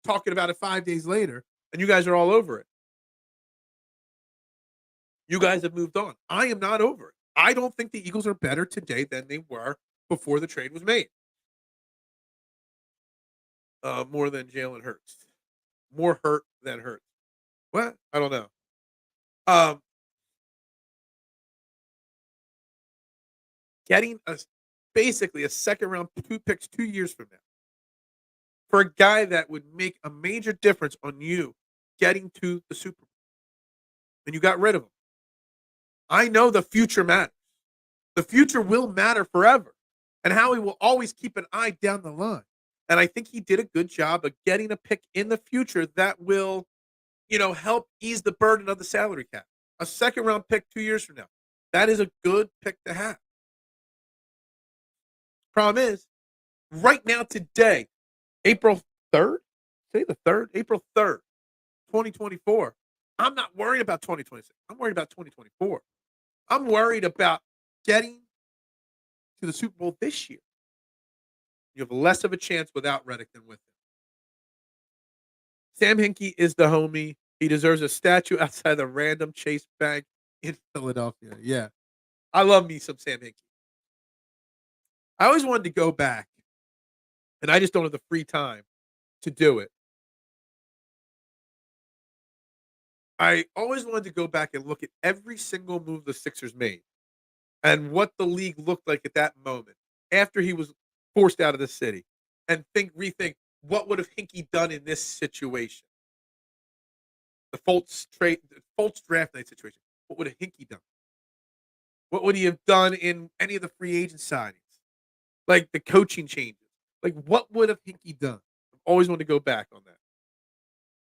talking about it 5 days later, and you guys are all over it. You guys have moved on. I am not over it. I don't think the Eagles are better today than they were before the trade was made. More than Jalen Hurts. More hurt than Hurts. What? I don't know. Getting basically a second round 2 picks 2 years from now for a guy that would make a major difference on you getting to the Super Bowl. And you got rid of him. I know the future matters. The future will matter forever. And Howie will always keep an eye down the line. And I think he did a good job of getting a pick in the future that will, help ease the burden of the salary cap. A second round pick 2 years from now. That is a good pick to have. Problem is, right now, today, April 3rd, April 3rd, 2024, I'm not worried about 2026. I'm worried about 2024. I'm worried about getting to the Super Bowl this year. You have less of a chance without Reddick than with him. Sam Hinkie is the homie. He deserves a statue outside the random Chase Bank in Philadelphia. Yeah. I love me some Sam Hinkie. I always wanted to go back, and I just don't have the free time to do it. I always wanted to go back and look at every single move the Sixers made and what the league looked like at that moment after he was forced out of the city, and rethink what would have Hinkie done in this situation, the Fultz draft night situation. What would have Hinkie done? What would he have done in any of the free agent signings, like the coaching changes? Like what would have Hinkie done? I've always wanted to go back on that.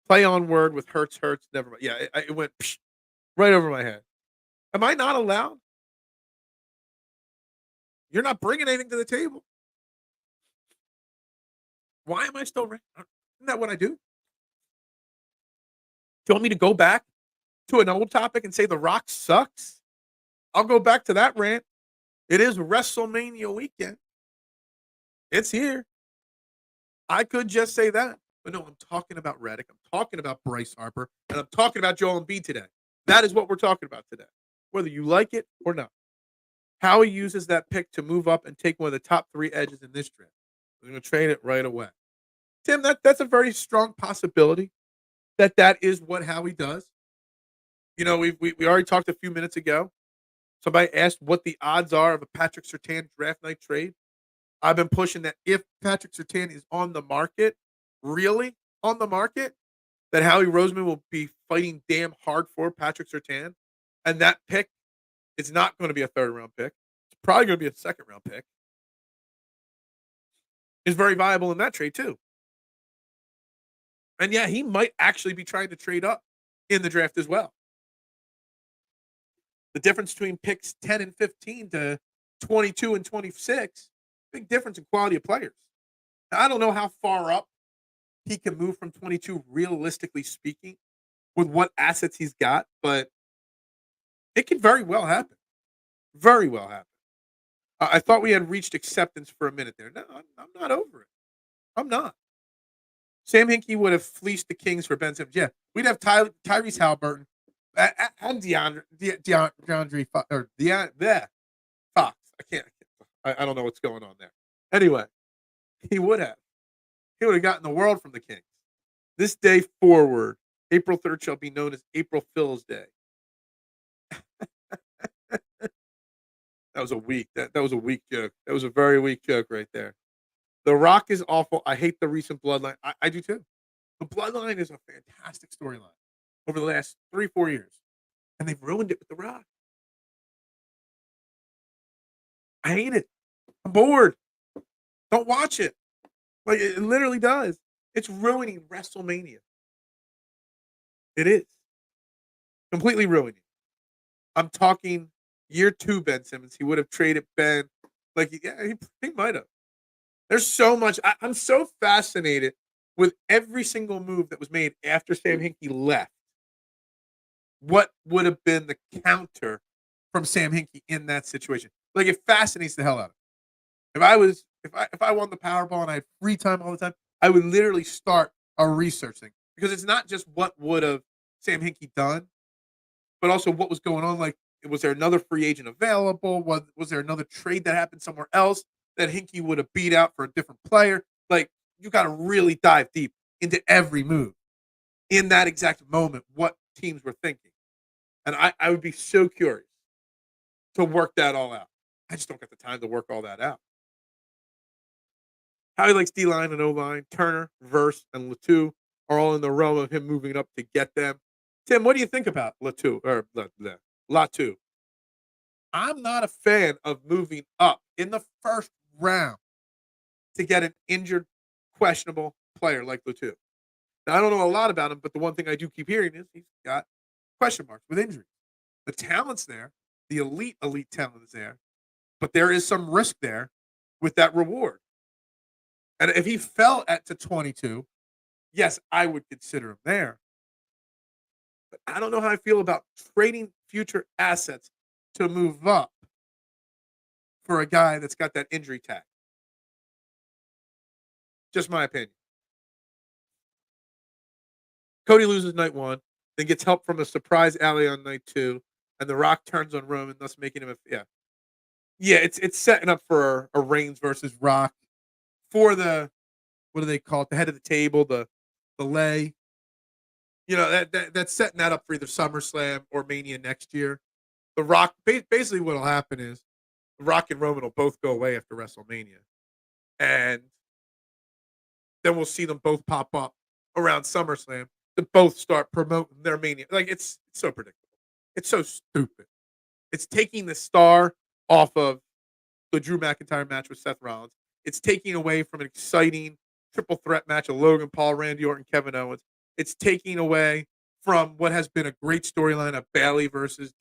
Play on word with hurts, never mind. Yeah, it went right over my head. Am I not allowed? You're not bringing anything to the table. Why am I still? Isn't that what I do? Do you want me to go back to an old topic and say The Rock sucks? I'll go back to that rant. It is WrestleMania weekend. It's here. I could just say that. But no, I'm talking about Reddick. I'm talking about Bryce Harper. And I'm talking about Joel Embiid today. That is what we're talking about today, whether you like it or not. Howie uses that pick to move up and take one of the top 3 edges in this draft. We're going to trade it right away. Tim, that's a very strong possibility that is what Howie does. You know, we already talked a few minutes ago. Somebody asked what the odds are of a Patrick Surtain draft night trade. I've been pushing that if Patrick Surtain is on the market, really on the market, that Howie Roseman will be fighting damn hard for Patrick Surtain. And that pick is not going to be a 3rd-round pick. It's probably going to be a 2nd-round pick. Is very viable in that trade, too. And yeah, he might actually be trying to trade up in the draft as well. The difference between picks 10 and 15 to 22 and 26, big difference in quality of players. Now, I don't know how far up he can move from 22, realistically speaking, with what assets he's got, but it could very well happen. Very well happen. I thought we had reached acceptance for a minute there. No, I'm not over it. I'm not. Sam Hinkie would have fleeced the Kings for Ben Simmons. Yeah, we'd have Tyrese Halliburton and DeAndre Fox. I don't know what's going on there. Anyway, he would have. He would have gotten the world from the Kings. This day forward, April 3rd shall be known as April Fool's Day. That was a weak. That was a weak joke. That was a very weak joke right there. The Rock is awful. I hate the recent Bloodline. I do too. The Bloodline is a fantastic storyline over the last 3-4 years, and they've ruined it with The Rock. I hate it. I'm bored. Don't watch it. Like it literally does. It's ruining WrestleMania. It is completely ruining. I'm talking year 2 Ben Simmons. He would have traded Ben. Like yeah, he might have. There's so much. I'm so fascinated with every single move that was made after Sam Hinkie left. What would have been the counter from Sam Hinkie in that situation? Like it fascinates the hell out of me. If I won the Powerball and I had free time all the time, I would literally start a research thing because it's not just what would have Sam Hinkie done, but also what was going on. Like, was there another free agent available? Was there another trade that happened somewhere else that Hinkie would have beat out for a different player? Like, you got to really dive deep into every move in that exact moment, what teams were thinking. And I would be so curious to work that all out. I just don't got the time to work all that out. Howie likes D-line and O-line. Turner, Verse, and Latu are all in the realm of him moving up to get them. Tim, what do you think about Latu? Latu? I'm not a fan of moving up in the first round to get an injured, questionable player like Latu. Now, I don't know a lot about him, but the one thing I do keep hearing is he's got question marks with injuries. The talent's there. The elite talent is there. But there is some risk there with that reward. And if he fell to 22, yes, I would consider him there. But I don't know how I feel about trading future assets to move up for a guy that's got that injury tag. Just my opinion. Cody loses night 1, then gets help from a surprise alley on night 2, and The Rock turns on Roman, thus making him Yeah, it's setting up for a Reigns versus Rock for the, what do they call it? The head of the table, the lay. That's setting that up for either SummerSlam or Mania next year. The Rock, basically, what'll happen is the Rock and Roman will both go away after WrestleMania, and then we'll see them both pop up around SummerSlam to both start promoting their Mania. Like it's so predictable. It's so stupid. It's taking the star off of the Drew McIntyre match with Seth Rollins. It's taking away from an exciting triple threat match of Logan Paul, Randy Orton, Kevin Owens. It's taking away from what has been a great storyline of Bayley versus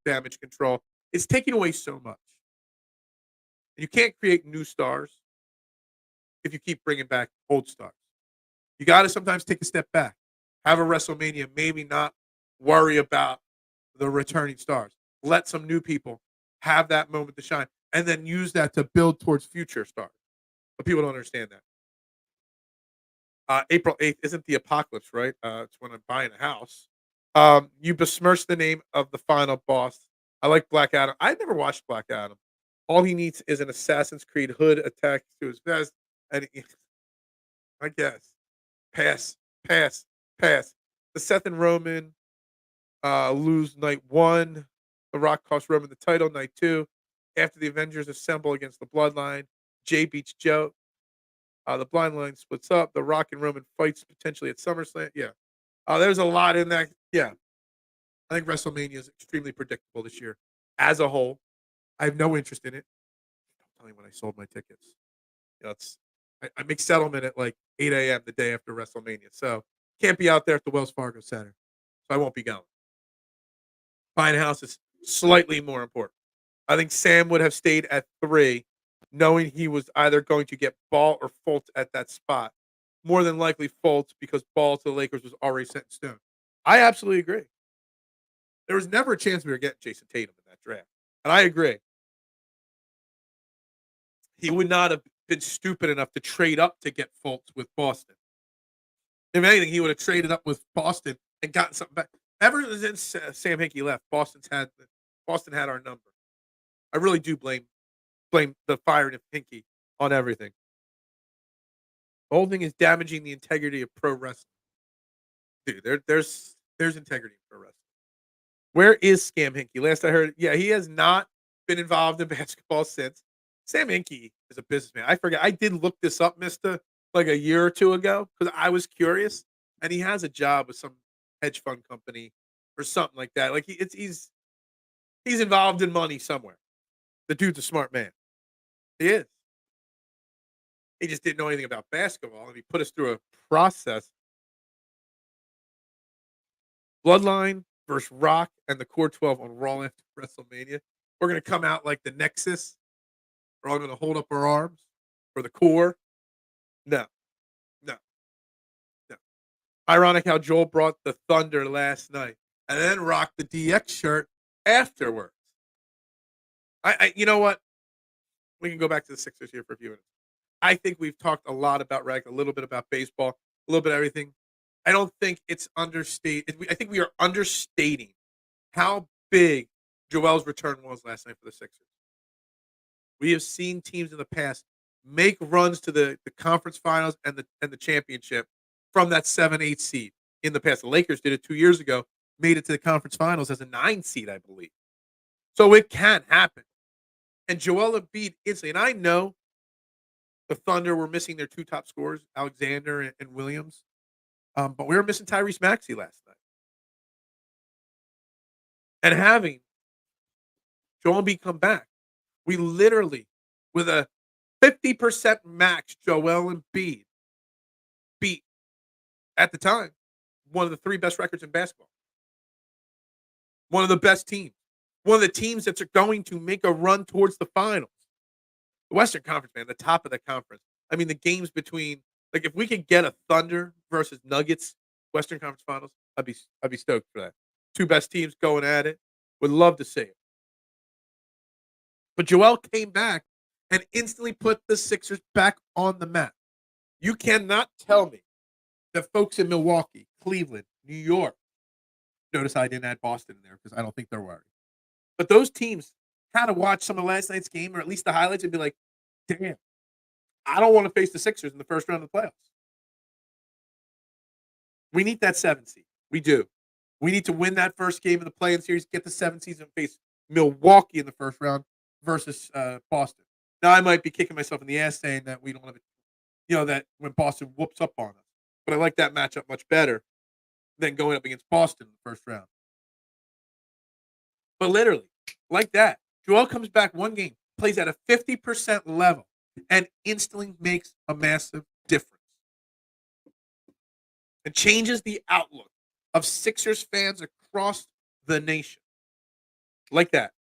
Damage Control. It's taking away so much. You can't create new stars if you keep bringing back old stars. You got to sometimes take a step back, have a WrestleMania, maybe not worry about the returning stars. Let some new people have that moment to shine, and then use that to build towards future stars. But people don't understand that. April 8th isn't the apocalypse, right? It's when I'm buying a house. You besmirch the name of the final boss. I like Black Adam. I never watched Black Adam. All he needs is an Assassin's Creed hood attached to his vest. And I guess. Pass. The Seth and Roman lose night 1. The Rock costs Roman the title night 2. After the Avengers assemble against the Bloodline, Jay beats Joe. The Bloodline splits up. The Rock and Roman fights potentially at SummerSlam. Yeah. There's a lot in that. Yeah. I think WrestleMania is extremely predictable this year as a whole. I have no interest in it. Don't tell me when I sold my tickets. I make settlement at like 8 a.m. the day after WrestleMania. So can't be out there at the Wells Fargo Center. So I won't be going. Buying a house is slightly more important. I think Sam would have stayed at 3, knowing he was either going to get Ball or Fultz at that spot. More than likely Fultz, because Ball to the Lakers was already set in stone. I absolutely agree. There was never a chance we were getting Jason Tatum in that draft. And I agree. He would not have been stupid enough to trade up to get Fultz with Boston. If anything, he would have traded up with Boston and gotten something back. Ever since Sam Hinkie left, Boston had our number. I really do blame the firing of Hinkie on everything. The whole thing is damaging the integrity of pro wrestling. Dude, there's integrity in pro wrestling. Where is Scam Hinkie? Last I heard, yeah, he has not been involved in basketball since. Sam Hinkie is a businessman. I forget. I did look this up, Mister, like a year or two ago, because I was curious. And he has a job with some hedge fund company or something like that. Like he's involved in money somewhere. The dude's a smart man. He is. He just didn't know anything about basketball, and he put us through a process. Bloodline versus Rock and the Core 12 on Raw after WrestleMania. We're going to come out like the Nexus. We're all going to hold up our arms for the Core. No. Ironic how Joel brought the Thunder last night and then rocked the DX shirt afterwards. You know what? We can go back to the Sixers here for a few minutes. I think we've talked a lot about rag, a little bit about baseball, a little bit of everything. I don't think it's understated. I think we are understating how big Joel's return was last night for the Sixers. We have seen teams in the past make runs to the conference finals and the championship from that 7-8 seed in the past. The Lakers did it 2 years ago, made it to the conference finals as a 9 seed, I believe. So it can happen. And Joel Embiid instantly, and I know the Thunder were missing their 2 top scorers, Alexander and Williams. But we were missing Tyrese Maxey last night. And having Joel Embiid come back, we literally, with a 50% max, Joel Embiid beat, at the time, one of the 3 best records in basketball. One of the best teams. One of the teams that's going to make a run towards the finals. The Western Conference, man, the top of the conference. I mean, the games between, like, if we could get a Thunder versus Nuggets Western Conference Finals, I'd be stoked for that. 2 best teams going at it. Would love to see it. But Joel came back and instantly put the Sixers back on the map. You cannot tell me that folks in Milwaukee, Cleveland, New York, notice I didn't add Boston in there because I don't think they're worried. But those teams had to watch some of last night's game, or at least the highlights, and be like, damn, I don't want to face the Sixers in the first round of the playoffs. We need that 7 seed. We do. We need to win that first game of the play-in series, get the 7 seeds, and face Milwaukee in the first round versus Boston. Now, I might be kicking myself in the ass saying that we don't have that when Boston whoops up on us. But I like that matchup much better than going up against Boston in the first round. But literally, like that, Joel comes back one game, plays at a 50% level, and instantly makes a massive difference. It changes the outlook of Sixers fans across the nation. Like that.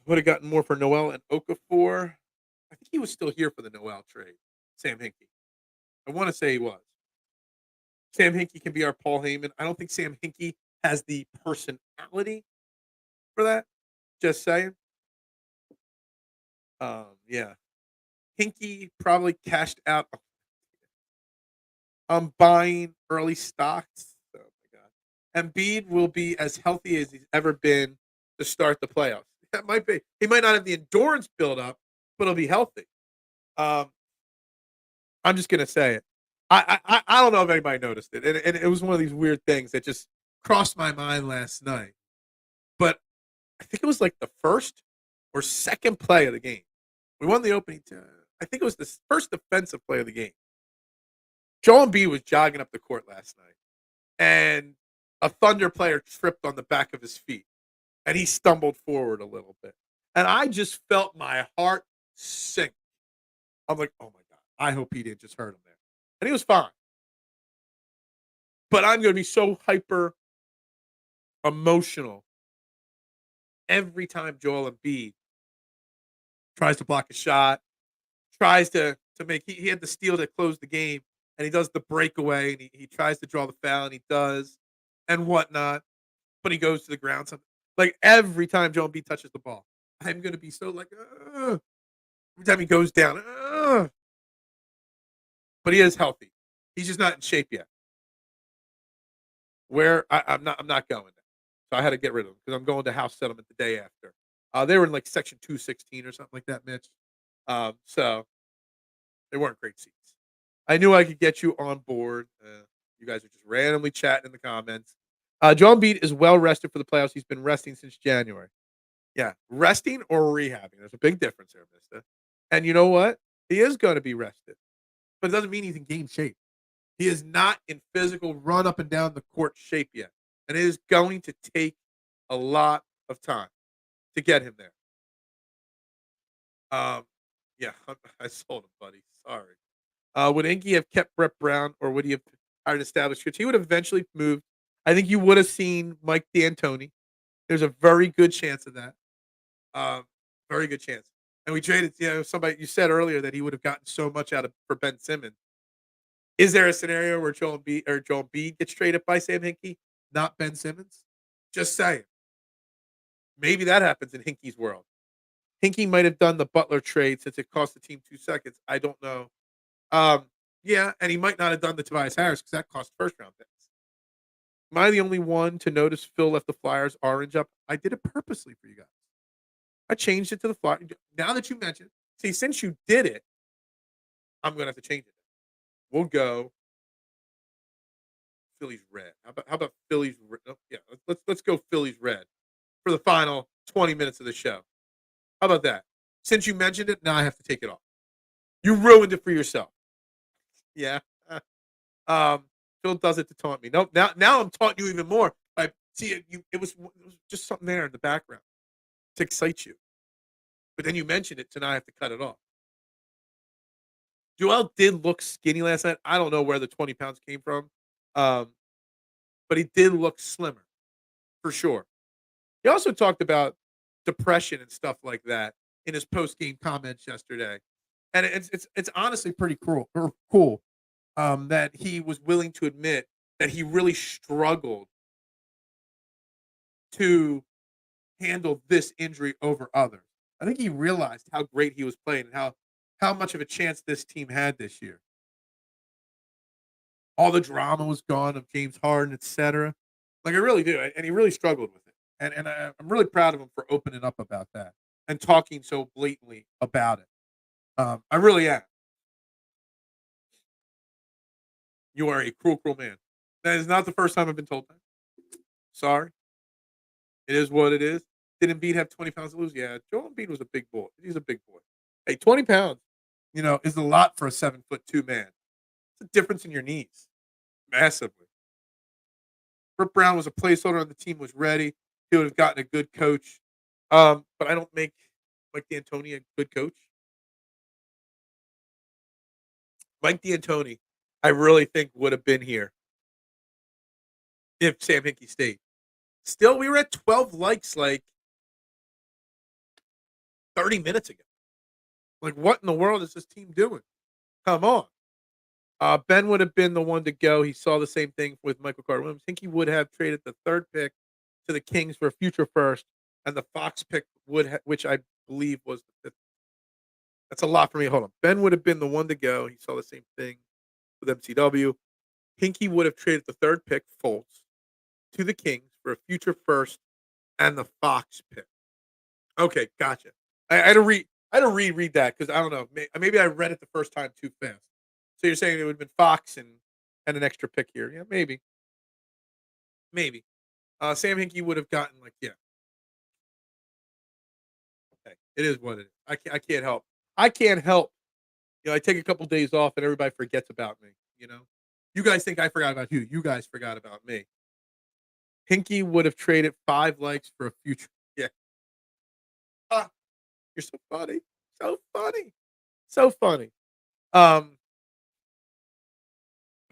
Would have gotten more for Noel and Okafor. I think he was still here for the Noel trade. Sam Hinkie. I want to say he was. Sam Hinkie can be our Paul Heyman. I don't think Sam Hinkie has the personality for that. Just saying. Yeah. Hinkie probably cashed out. I'm buying early stocks. Oh my god. Embiid will be as healthy as he's ever been to start the playoffs. That might be. He might not have the endurance build up, but he'll be healthy. I'm just gonna say it. I don't know if anybody noticed it, and it was one of these weird things that just crossed my mind last night. But I think it was like the first or second play of the game. We won the opening. I think it was the first defensive play of the game. Joel Embiid was jogging up the court last night, and a Thunder player tripped on the back of his feet, and he stumbled forward a little bit. And I just felt my heart sink. I'm like, oh my God, I hope he didn't just hurt him there. And he was fine. But I'm going to be so hyper emotional every time Joel Embiid tries to block a shot, tries to make, he had the steal to close the game, and he does the breakaway, and he tries to draw the foul, and he does, and whatnot. But he goes to the ground. Something like every time Joel Embiid touches the ball, I'm going to be so like, ugh. Every time he goes down, ugh. But he is healthy. He's just not in shape yet. Where I'm not going there. So I had to get rid of them because I'm going to house settlement the day after. They were in like section 216 or something like that, Mitch. So they weren't great seats. I knew I could get you on board. You guys are just randomly chatting in the comments. Joel Embiid is well rested for the playoffs. He's been resting since January. Yeah, resting or rehabbing. There's a big difference there, mister. And you know what? He is going to be rested. But it doesn't mean he's in game shape. He is not in physical run up and down the court shape yet. And it is going to take a lot of time to get him there. Yeah, I sold him, buddy. Sorry. Would Inky have kept Brett Brown or would he have hired established coach? He would have eventually moved. I think you would have seen Mike D'Antoni. There's a very good chance of that. Very good chance. And we traded, somebody you said earlier that he would have gotten so much out of for Ben Simmons. Is there a scenario where Joel Embiid gets traded by Sam Hinkie, not Ben Simmons? Just saying. Maybe that happens in Hinkie's world. Hinkie might have done the Butler trade since it cost the team 2 seconds. I don't know. Yeah, and he might not have done the Tobias Harris because that cost first round picks. Am I the only one to notice Phil left the Flyers orange up? I did it purposely for you guys. I changed it to the Flyers. Now that you mentioned, see, since you did it, I'm gonna have to change it. We'll go Phillies red. How about Phillies? Oh, yeah, let's go Phillies red for the final 20 minutes of the show. How about that? Since you mentioned it, now I have to take it off. You ruined it for yourself. Yeah. Phil does it to taunt me. No, now I'm taunting you even more. I see it was just something there in the background to excite you. But then you mentioned it, so now I have to cut it off. Joel did look skinny last night. I don't know where the 20 pounds came from. But he did look slimmer, for sure. He also talked about depression and stuff like that in his post-game comments yesterday. And it's honestly pretty cool that he was willing to admit that he really struggled to handle this injury over others. I think he realized how great he was playing and how much of a chance this team had this year. All the drama was gone of James Harden, etc. Like I really do, and he really struggled with it. And I'm really proud of him for opening up about that and talking so blatantly about it. I really am. You are a cruel, cruel man. That is not the first time I've been told that. Sorry. It is what it is. Did Embiid have 20 pounds to lose? Yeah, Joel Embiid was a big boy. He's a big boy. Hey, 20 pounds, is a lot for a 7'2" man. It's a difference in your knees, massively. Rip Brown was a placeholder, and the team was ready. He would have gotten a good coach. But I don't make Mike D'Antoni a good coach. Mike D'Antoni, I really think would have been here if Sam Hinkie stayed. Still, we were at 12 likes like 30 minutes ago. Like, what in the world is this team doing? Come on. Ben would have been the one to go. He saw the same thing with Michael Carter Williams. I think he would have traded the third pick to the Kings for a future first, and the Fox pick which I believe was the fifth. That's a lot for me. Hold on. Ben would have been the one to go. He saw the same thing with MCW. Hinkie would have traded the third pick, Fultz, to the Kings for a future first and the Fox pick. Okay, gotcha. I had to reread that because I don't know. Maybe I read it the first time too fast. So you're saying it would have been Fox and an extra pick here? Yeah, maybe. Sam Hinkie would have gotten yeah. Okay, it is what it is. I can't help. I can't help. I take a couple days off and everybody forgets about me. You guys think I forgot about you? You guys forgot about me. Hinkie would have traded 5 likes for a future. Yeah. You're so funny. So funny. So funny. But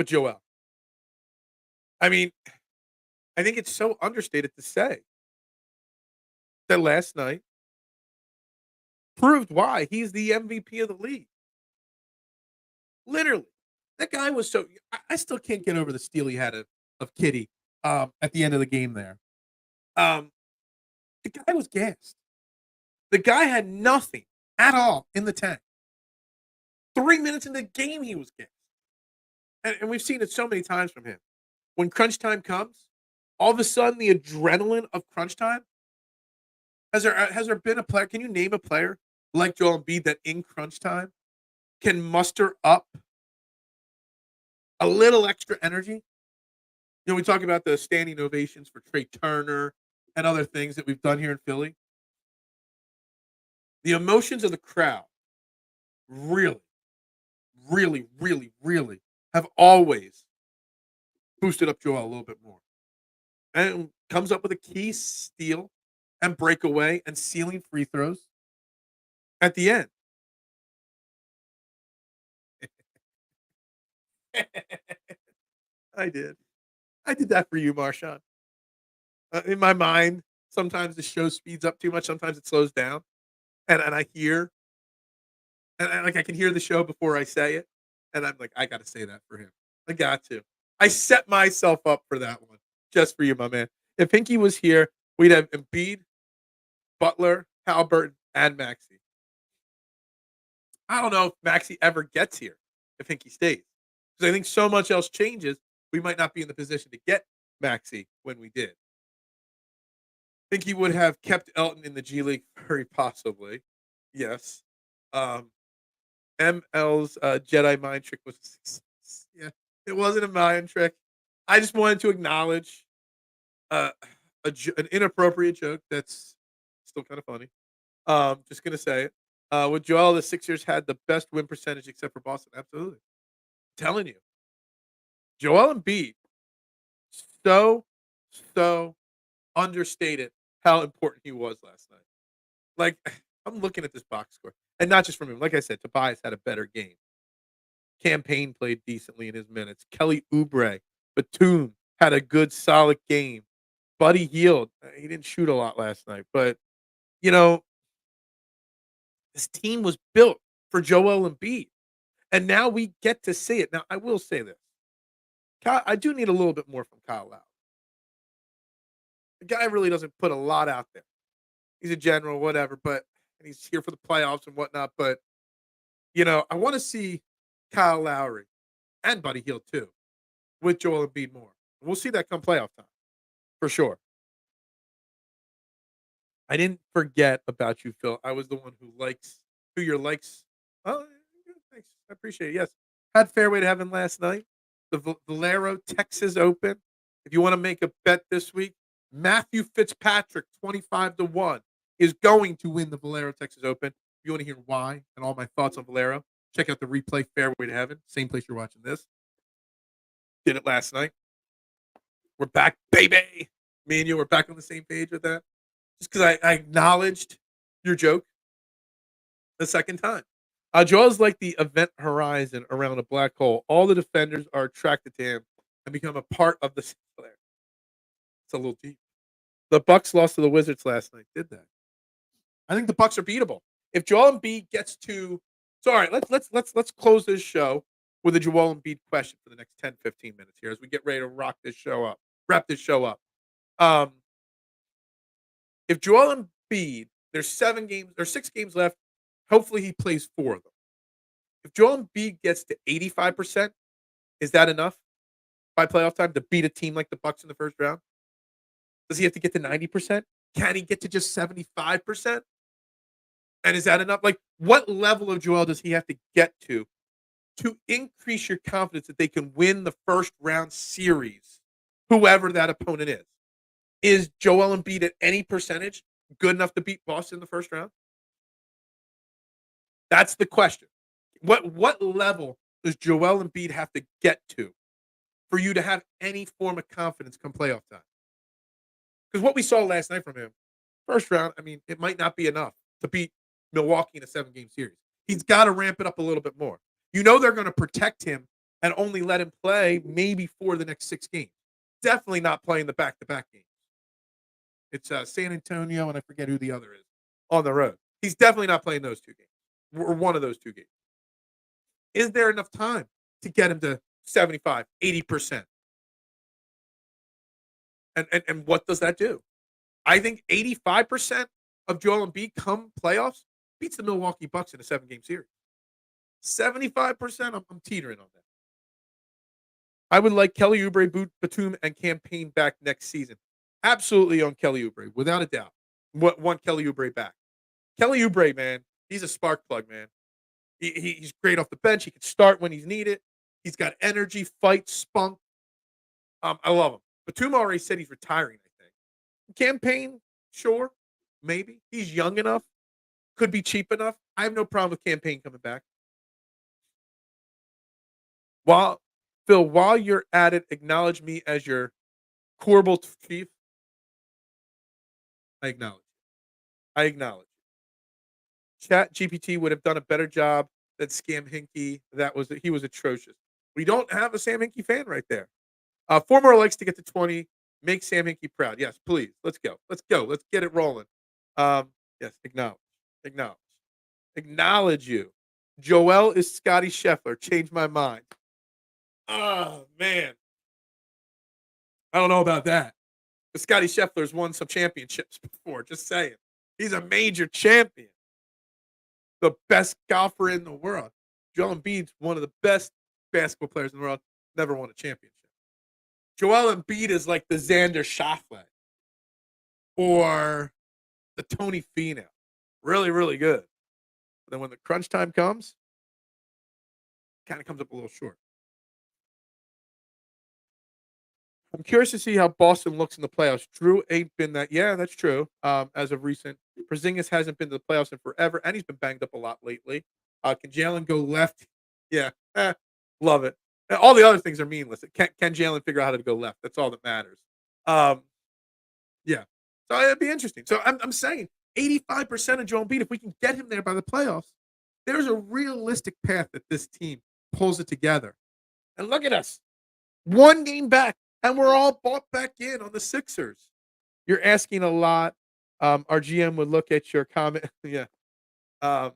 Joel, I mean, I think it's so understated to say that last night proved why he's the MVP of the league. Literally. That guy was so I still can't get over the steal he had of Kitty at the end of the game there. The guy was gassed. The guy had nothing at all in the tank. 3 minutes into the game, he was gassed. And we've seen it so many times from him. When crunch time comes, all of a sudden the adrenaline of crunch time. Has there been a player? Can you name a player like Joel Embiid that in crunch time can muster up a little extra energy? We talk about the standing ovations for Trey Turner and other things that we've done here in Philly. The emotions of the crowd really, really, really, really have always boosted up Joel a little bit more. And comes up with a key steal and breakaway and sealing free throws at the end. I did. I did that for you, Marshawn. In my mind, sometimes the show speeds up too much. Sometimes it slows down. And I hear, and I can hear the show before I say it. And I'm like, I got to say that for him. I got to. I set myself up for that one just for you, my man. If Hinkie was here, we'd have Embiid, Butler, Halliburton, and Maxey. I don't know if Maxey ever gets here if Hinkie stays. Because I think so much else changes, we might not be in the position to get Maxey when we did. I think he would have kept Elton in the G League very possibly. Yes. ML's Jedi mind trick was a success. Yeah, it wasn't a mind trick. I just wanted to acknowledge an inappropriate joke that's still kind of funny. Just gonna say it. With Joel, the Sixers had the best win percentage except for Boston. Absolutely, I'm telling you, Joel Embiid so understated how important he was last night. Like I'm looking at this box score, and not just from him. Like I said, Tobias had a better game. Campaign played decently in his minutes. Kelly Oubre, Batum had a good, solid game. Buddy Hield, he didn't shoot a lot last night, but you know, this team was built for Joel Embiid, and now we get to see it. Now, I will say this: I do need a little bit more from Kyle Lowry. The guy really doesn't put a lot out there. He's a general, whatever, but and he's here for the playoffs and whatnot. But I want to see Kyle Lowry and Buddy Hield too with Joel Embiid more. We'll see that come playoff time for sure. I didn't forget about you, Phil. I was the one who your likes. Oh, thanks. I appreciate it. Yes. Had fairway to heaven last night. the Valero Texas Open. If you want to make a bet this week, Matthew Fitzpatrick, 25-1, is going to win the Valero Texas Open. If you want to hear why and all my thoughts on Valero, check out the replay Fairway to Heaven, same place you're watching this. Did it last night. We're back, baby. Me and you were back on the same page with that. Just because I acknowledged your joke the second time. Joel's like the event horizon around a black hole. All the defenders are attracted to him and become a part of the flare. It's a little deep. The Bucks lost to the Wizards last night. Did that? I think the Bucks are beatable. If Joel Embiid gets to, so all right, let's close this show with a Joel Embiid question for the next 10, 15 minutes here as we get ready to wrap this show up. If Joel Embiid, there's 6 games left. Hopefully he plays 4 of them. If Joel Embiid gets to 85%, is that enough by playoff time to beat a team like the Bucks in the first round? Does he have to get to 90%? Can he get to just 75%? And is that enough? Like, what level of Joel does he have to get to increase your confidence that they can win the first round series, whoever that opponent is? Is Joel Embiid at any percentage good enough to beat Boston in the first round? That's the question. What level does Joel Embiid have to get to for you to have any form of confidence come playoff time? Because what we saw last night from him, first round, I mean, it might not be enough to beat Milwaukee in a 7-game series. He's got to ramp it up a little bit more. You know they're going to protect him and only let him play maybe for the next 6 games. Definitely not playing the back-to-back games. It's San Antonio, and I forget who the other is, on the road. He's definitely not playing those 2 games, or one of those 2 games. Is there enough time to get him to 75, 80%? And what does that do? I think 85% of Joel Embiid come playoffs beats the Milwaukee Bucks in a 7-game series. 75%, I'm teetering on that. I would like Kelly Oubre, Batum, and Campaign back next season. Absolutely on Kelly Oubre, without a doubt. Want Kelly Oubre back. Kelly Oubre, man, he's a spark plug, man. He's great off the bench. He can start when he's needed. He's got energy, fight, spunk. I love him. Batum already said he's retiring, I think. Campaign, sure, maybe. He's young enough. Could be cheap enough. I have no problem with Campaign coming back. Phil, while you're at it, acknowledge me as your Corbel chief. I acknowledge. Chat GPT would have done a better job than Scam Hinkie. He was atrocious. We don't have a Sam Hinkie fan right there. 4 more likes to get to 20. Make Sam Hinkie proud. Yes, please. Let's go. Let's get it rolling. Yes, acknowledge you. Joel is Scotty Scheffler. Change my mind. Oh, man. I don't know about that. But Scotty Scheffler's won some championships before. Just saying. He's a major champion. The best golfer in the world. Joel Embiid's one of the best basketball players in the world. Never won a championship. Joel Embiid is like the Xander Schauffele or the Tony Finau. Really, really good. But then when the crunch time comes, kind of comes up a little short. I'm curious to see how Boston looks in the playoffs. Drew ain't been that. Yeah, that's true. As of recent, Porzingis hasn't been to the playoffs in forever, and he's been banged up a lot lately. Can Jalen go left? Yeah, love it. And all the other things are meaningless. Can Jalen figure out how to go left? That's all that matters. Yeah. So it'd be interesting. So I'm saying 85% of Joel Embiid, if we can get him there by the playoffs, there's a realistic path that this team pulls it together. And look at us. 1 game back. And we're all bought back in on the Sixers. You're asking a lot. Our GM would look at your comment. Yeah. Yeah.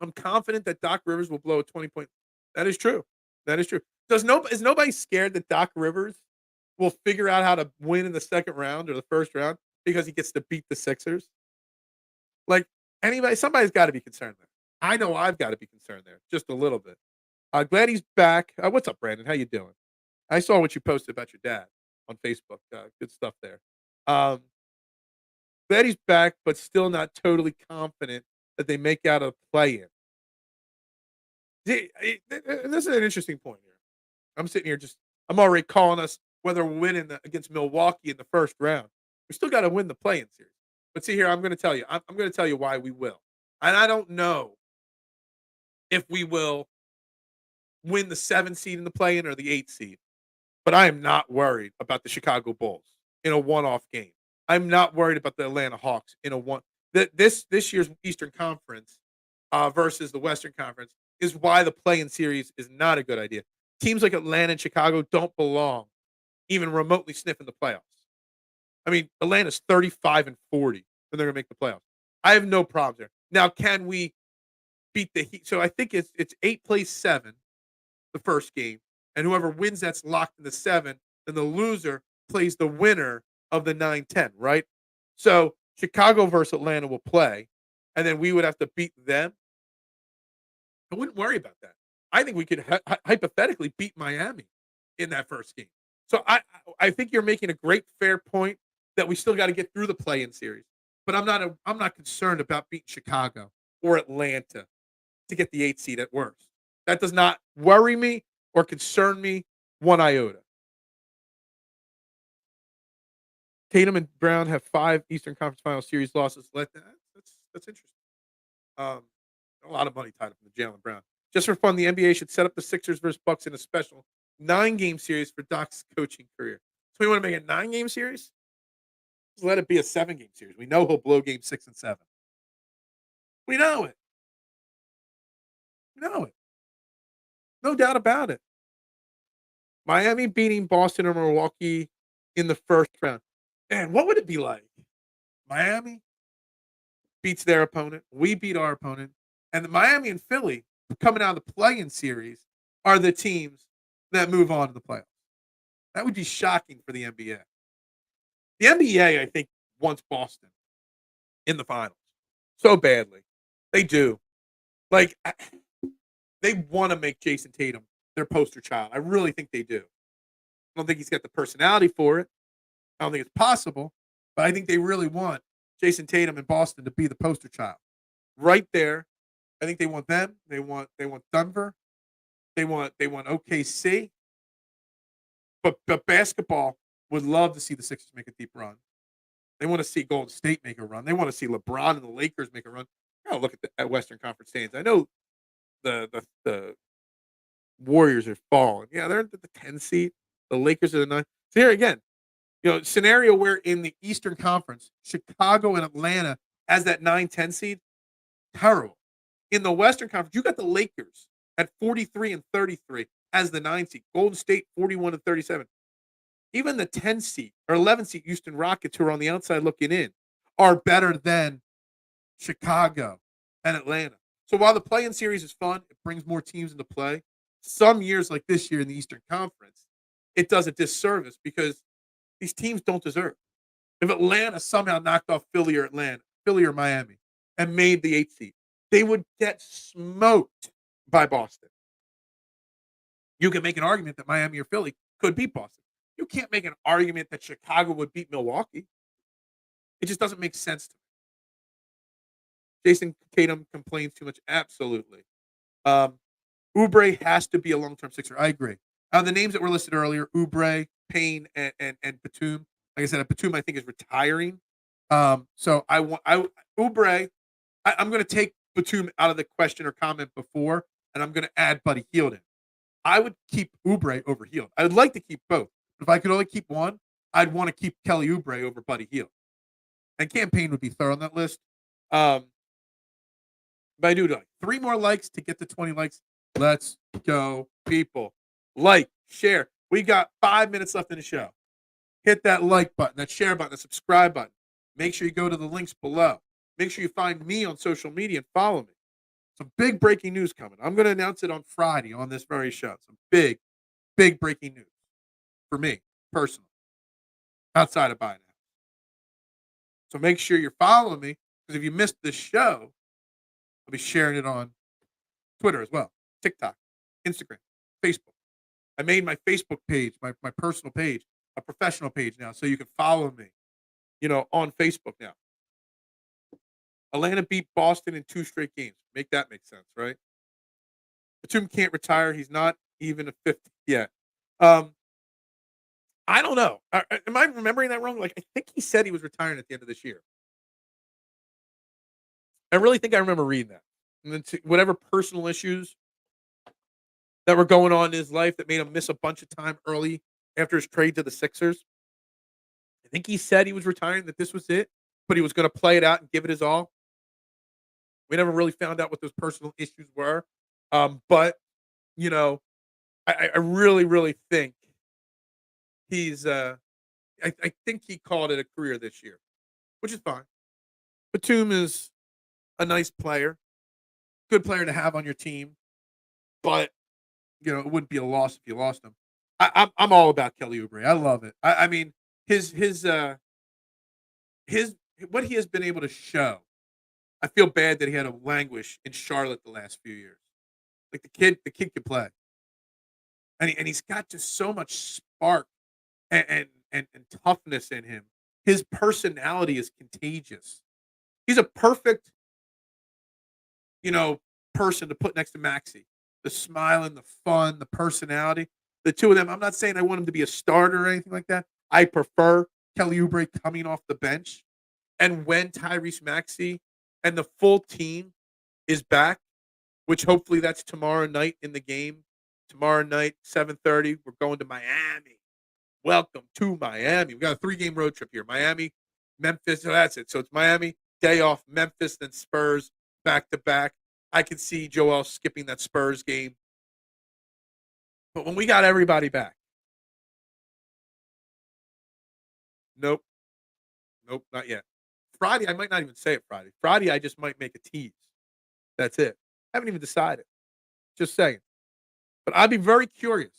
I'm confident that Doc Rivers will blow a 20-point. That is true. Is nobody scared that Doc Rivers will figure out how to win in the second round or the first round because he gets to beat the Sixers? Like, somebody's got to be concerned there. I know I've got to be concerned there just a little bit. Glad he's back. What's up, Brandon? How you doing? I saw what you posted about your dad on Facebook. Good stuff there. Glad he's back, but still not totally confident that they make out a play-in. This is an interesting point here. I'm sitting here I'm already calling us whether we're winning against Milwaukee in the first round. We still got to win the play-in series. But see here, I'm going to tell you. I'm going to tell you why we will. And I don't know if we will win the 7 seed in the play-in or the 8 seed. But I am not worried about the Chicago Bulls in a one-off game. I'm not worried about the Atlanta Hawks in a one. This year's Eastern Conference versus the Western Conference is why the play-in series is not a good idea. Teams like Atlanta and Chicago don't belong even remotely sniffing the playoffs. I mean, Atlanta's 35 and 40, and they're going to make the playoffs. I have no problems there. Now, can we beat the Heat? So I think it's 8 plays 7 the first game, and whoever wins that's locked in the 7, then the loser plays the winner of the 9-10, right? So Chicago versus Atlanta will play, and then we would have to beat them. I wouldn't worry about that. I think we could hypothetically beat Miami in that first game. So I think you're making a great fair point that we still got to get through the play-in series. But I'm not concerned about beating Chicago or Atlanta to get the 8 seed at worst. That does not worry me or concern me one iota. Tatum and Brown have 5 Eastern Conference Final Series losses. That's interesting. A lot of money tied up in the Jalen Brown. Just for fun, the NBA should set up the Sixers versus Bucks in a special 9-game series for Doc's coaching career. So we want to make a 9-game series? Just let it be a 7-game series. We know he'll blow game 6 and 7. We know it. We know it. No doubt about it. Miami beating Boston or Milwaukee in the first round. Man, what would it be like? Miami beats their opponent. We beat our opponent. And the Miami and Philly coming out of the play-in series are the teams that move on to the playoffs. That would be shocking for the NBA. The NBA, I think, wants Boston in the finals so badly. They do. Like, they want to make Jason Tatum their poster child. I really think they do. I don't think he's got the personality for it. I don't think it's possible, but I think they really want Jason Tatum in Boston to be the poster child. Right there. I think they want them. They want Denver. They want OKC. But basketball would love to see the Sixers make a deep run. They want to see Golden State make a run. They want to see LeBron and the Lakers make a run. I look at Western Conference standings. I know the Warriors are falling. Yeah, they're at the 10 seed. The Lakers are the 9. So here again, scenario where in the Eastern Conference, Chicago and Atlanta as that 9-10 seed, terrible. In the Western Conference, you got the Lakers at 43 and 33 as the 9 seed. Golden State 41 and 37. Even the 10 seed or 11 seed Houston Rockets, who are on the outside looking in, are better than Chicago and Atlanta. So while the play-in series is fun, it brings more teams into play. Some years like this year in the Eastern Conference, it does a disservice because these teams don't deserve. If Atlanta somehow knocked off Philly or Miami, and made the 8th seed, they would get smoked by Boston. You can make an argument that Miami or Philly could beat Boston. You can't make an argument that Chicago would beat Milwaukee. It just doesn't make sense to me. Jason Tatum complains too much. Absolutely. Oubre has to be a long-term Sixer. I agree. The names that were listed earlier, Oubre, Payne, and Batum. Like I said, Batum I think is retiring. So Oubre. I'm going to take Batum out of the question or comment before, and I'm going to add Buddy Hield in. I would keep Oubre over Hield. I would like to keep both. But if I could only keep one, I'd want to keep Kelly Oubre over Buddy Hield. And Campaign would be third on that list. But I do like 3 more likes to get to 20 likes. Let's go, people. Like, share. We got 5 minutes left in the show. Hit that like button, that share button, that subscribe button. Make sure you go to the links below. Make sure you find me on social media and follow me. Some big breaking news coming. I'm going to announce it on Friday on this very show. Some big breaking news for me, personally, outside of buying a house. So make sure you're following me, because if you missed this show, I'll be sharing it on Twitter as well, TikTok, Instagram, Facebook. I made my Facebook page, my personal page, a professional page now, so you can follow me, on Facebook now. Atlanta beat Boston in 2 straight games. Make that make sense, right? Batum can't retire. He's not even a 50 yet. Um, I don't know. Am I remembering that wrong? Like, I think he said he was retiring at the end of this year. I really think I remember reading that. And then whatever personal issues that were going on in his life that made him miss a bunch of time early after his trade to the Sixers. I think he said he was retiring, that this was it, but he was going to play it out and give it his all. We never really found out what those personal issues were. But, you know, I really, really think he's, I think he called it a career this year, which is fine. Batum is a nice player, good player to have on your team, but, it wouldn't be a loss if you lost him. I'm all about Kelly Oubre. I love it. I mean, his what he has been able to show. I feel bad that he had to languish in Charlotte the last few years. Like the kid can play, and he's got just so much spark and toughness in him. His personality is contagious. He's a perfect, person to put next to Maxey. The smiling, the fun, the personality. The two of them. I'm not saying I want him to be a starter or anything like that. I prefer Kelly Oubre coming off the bench. And when Tyrese Maxey and the full team is back, which hopefully that's tomorrow night in the game. Tomorrow night, 7:30, we're going to Miami. Welcome to Miami. We got a 3-game road trip here. Miami, Memphis. So that's it. So it's Miami, day off, Memphis, then Spurs, back to back. I can see Joel skipping that Spurs game. But when we got everybody back, nope, not yet. Friday, I might not even say it Friday. Friday, I just might make a tease. That's it. I haven't even decided. Just saying. But I'd be very curious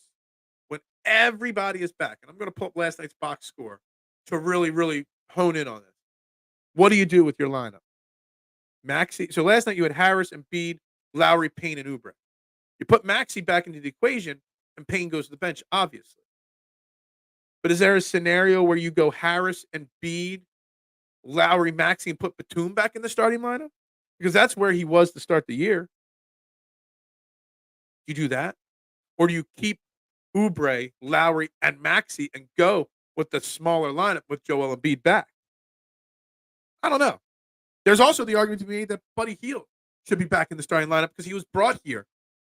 when everybody is back. And I'm going to pull up last night's box score to really, really hone in on this. What do you do with your lineup? Maxey. So last night you had Harris, Embiid, Lowry, Payne, and Oubre. You put Maxey back into the equation, and Payne goes to the bench, obviously. But is there a scenario where you go Harris, Embiid, Lowry, Maxey, and put Batum back in the starting lineup? Because that's where he was to start the year. You do that? Or do you keep Oubre, Lowry, and Maxey and go with the smaller lineup with Joel Embiid back? I don't know. There's also the argument to be made that Buddy Hield should be back in the starting lineup because he was brought here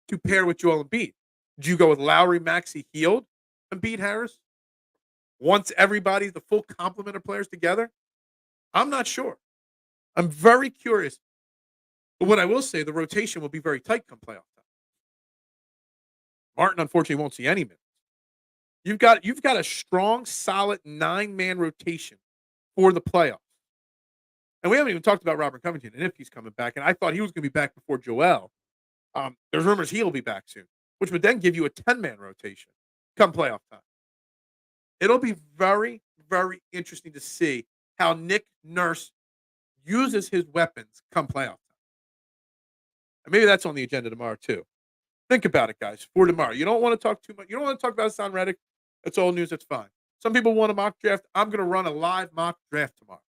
to pair with Joel Embiid. Do you go with Lowry, Maxey, Hield, Embiid, Harris? Once everybody, the full complement of players together? I'm not sure. I'm very curious. But what I will say, the rotation will be very tight come playoff time. Martin, unfortunately, won't see any minutes. You've got a strong, solid 9-man rotation for the playoffs. And we haven't even talked about Robert Covington and if he's coming back. And I thought he was going to be back before Joel. There's rumors he'll be back soon, which would then give you a 10-man rotation come playoff time. It'll be very, very interesting to see how Nick Nurse uses his weapons come playoff time. And maybe that's on the agenda tomorrow, too. Think about it, guys, for tomorrow. You don't want to talk too much. You don't want to talk about Haason Reddick. That's old news. That's fine. Some people want a mock draft. I'm going to run a live mock draft tomorrow.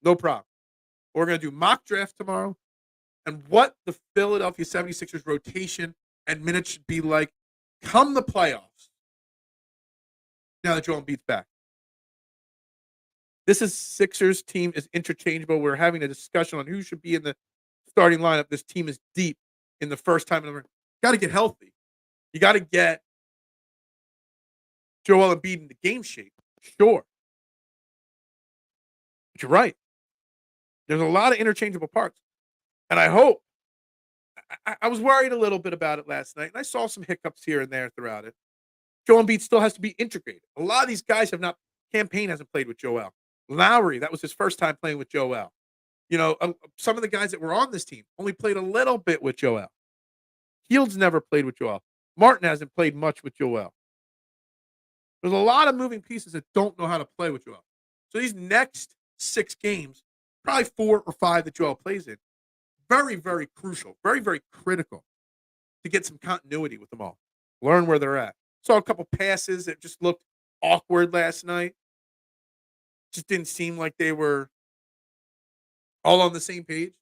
No problem. We're going to do mock draft tomorrow and what the Philadelphia 76ers rotation and minutes should be like come the playoffs. Now that Joel Embiid's back. This is Sixers team is interchangeable. We're having a discussion on who should be in the starting lineup. This team is deep in the first time in the got to get healthy. You got to get Joel Embiid into game shape. Sure. But you're right. There's a lot of interchangeable parts. And I hope I was worried a little bit about it last night, and I saw some hiccups here and there throughout it. Joel Embiid still has to be integrated. A lot of these guys have not. Campaign hasn't played with Joel. Lowry, that was his first time playing with Joel. Some of the guys that were on this team only played a little bit with Joel. Hield's never played with Joel. Martin hasn't played much with Joel. There's a lot of moving pieces that don't know how to play with Joel. So these next 6 games, probably 4 or 5 that Joel plays in, very, very crucial, very, very critical to get some continuity with them all. Learn where they're at. Saw a couple passes that just looked awkward last night. Just didn't seem like they were all on the same page.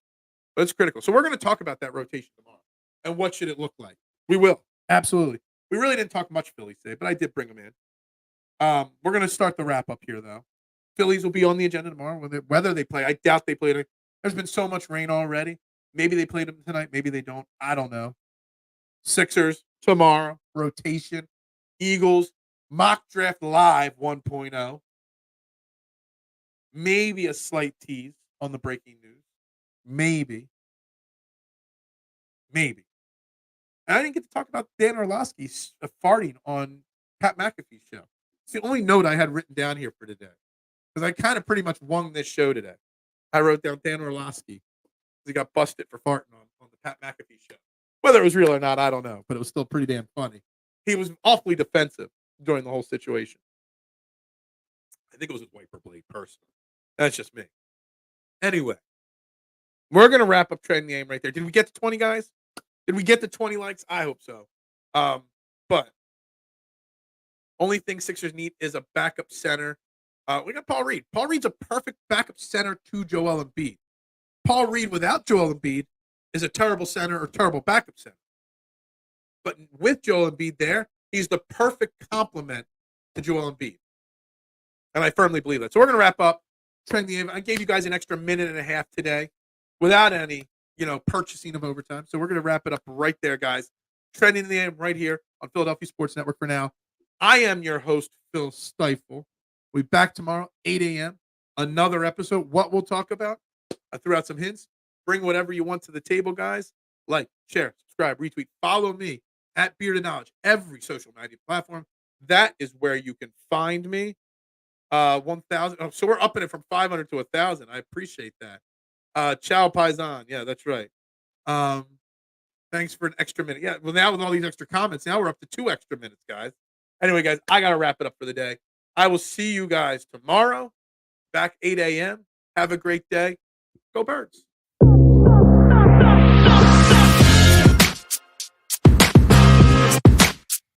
But it's critical. So we're going to talk about that rotation tomorrow. And what should it look like? We will. Absolutely. We really didn't talk much Phillies today, but I did bring them in. We're going to start the wrap up here, though. Phillies will be on the agenda tomorrow. Whether they play, I doubt they play. There's been so much rain already. Maybe they played them tonight. Maybe they don't. I don't know. Sixers tomorrow. Rotation. Eagles. Mock Draft Live 1.0. Maybe a slight tease on the breaking news. Maybe. And I didn't get to talk about Dan Orlovsky farting on Pat McAfee's show. It's the only note I had written down here for today. Because I kind of pretty much won this show today. I wrote down Dan Orlovsky. He got busted for farting on the Pat McAfee show. Whether it was real or not, I don't know. But it was still pretty damn funny. He was awfully defensive during the whole situation. I think it was his wiper blade personally. That's just me. Anyway, we're going to wrap up Trending the Game right there. Did we get to 20, guys? Did we get to 20 likes? I hope so. But only thing Sixers need is a backup center. We got Paul Reed. Paul Reed's a perfect backup center to Joel Embiid. Paul Reed without Joel Embiid is a terrible center or terrible backup center. But with Joel Embiid there, he's the perfect complement to Joel Embiid. And I firmly believe that. So we're going to wrap up. I gave you guys an extra minute and a half today without any, purchasing of overtime. So we're going to wrap it up right there, guys. Trending in the AM right here on Philadelphia Sports Network for now. I am your host, Phil Stiefel. We'll be back tomorrow, 8 a.m. Another episode. What we'll talk about? I threw out some hints. Bring whatever you want to the table, guys. Like, share, subscribe, retweet. Follow me at Bearded Knowledge. Every social media platform. That is where you can find me. 1,000. Oh, so we're upping it from 500 to 1,000. I appreciate that. Ciao Paisan. Yeah, that's right. Thanks for an extra minute. Yeah, well, now with all these extra comments, now we're up to 2 extra minutes, guys. Anyway, guys, I got to wrap it up for the day. I will see you guys tomorrow, back 8 a.m. Have a great day. Go Birds.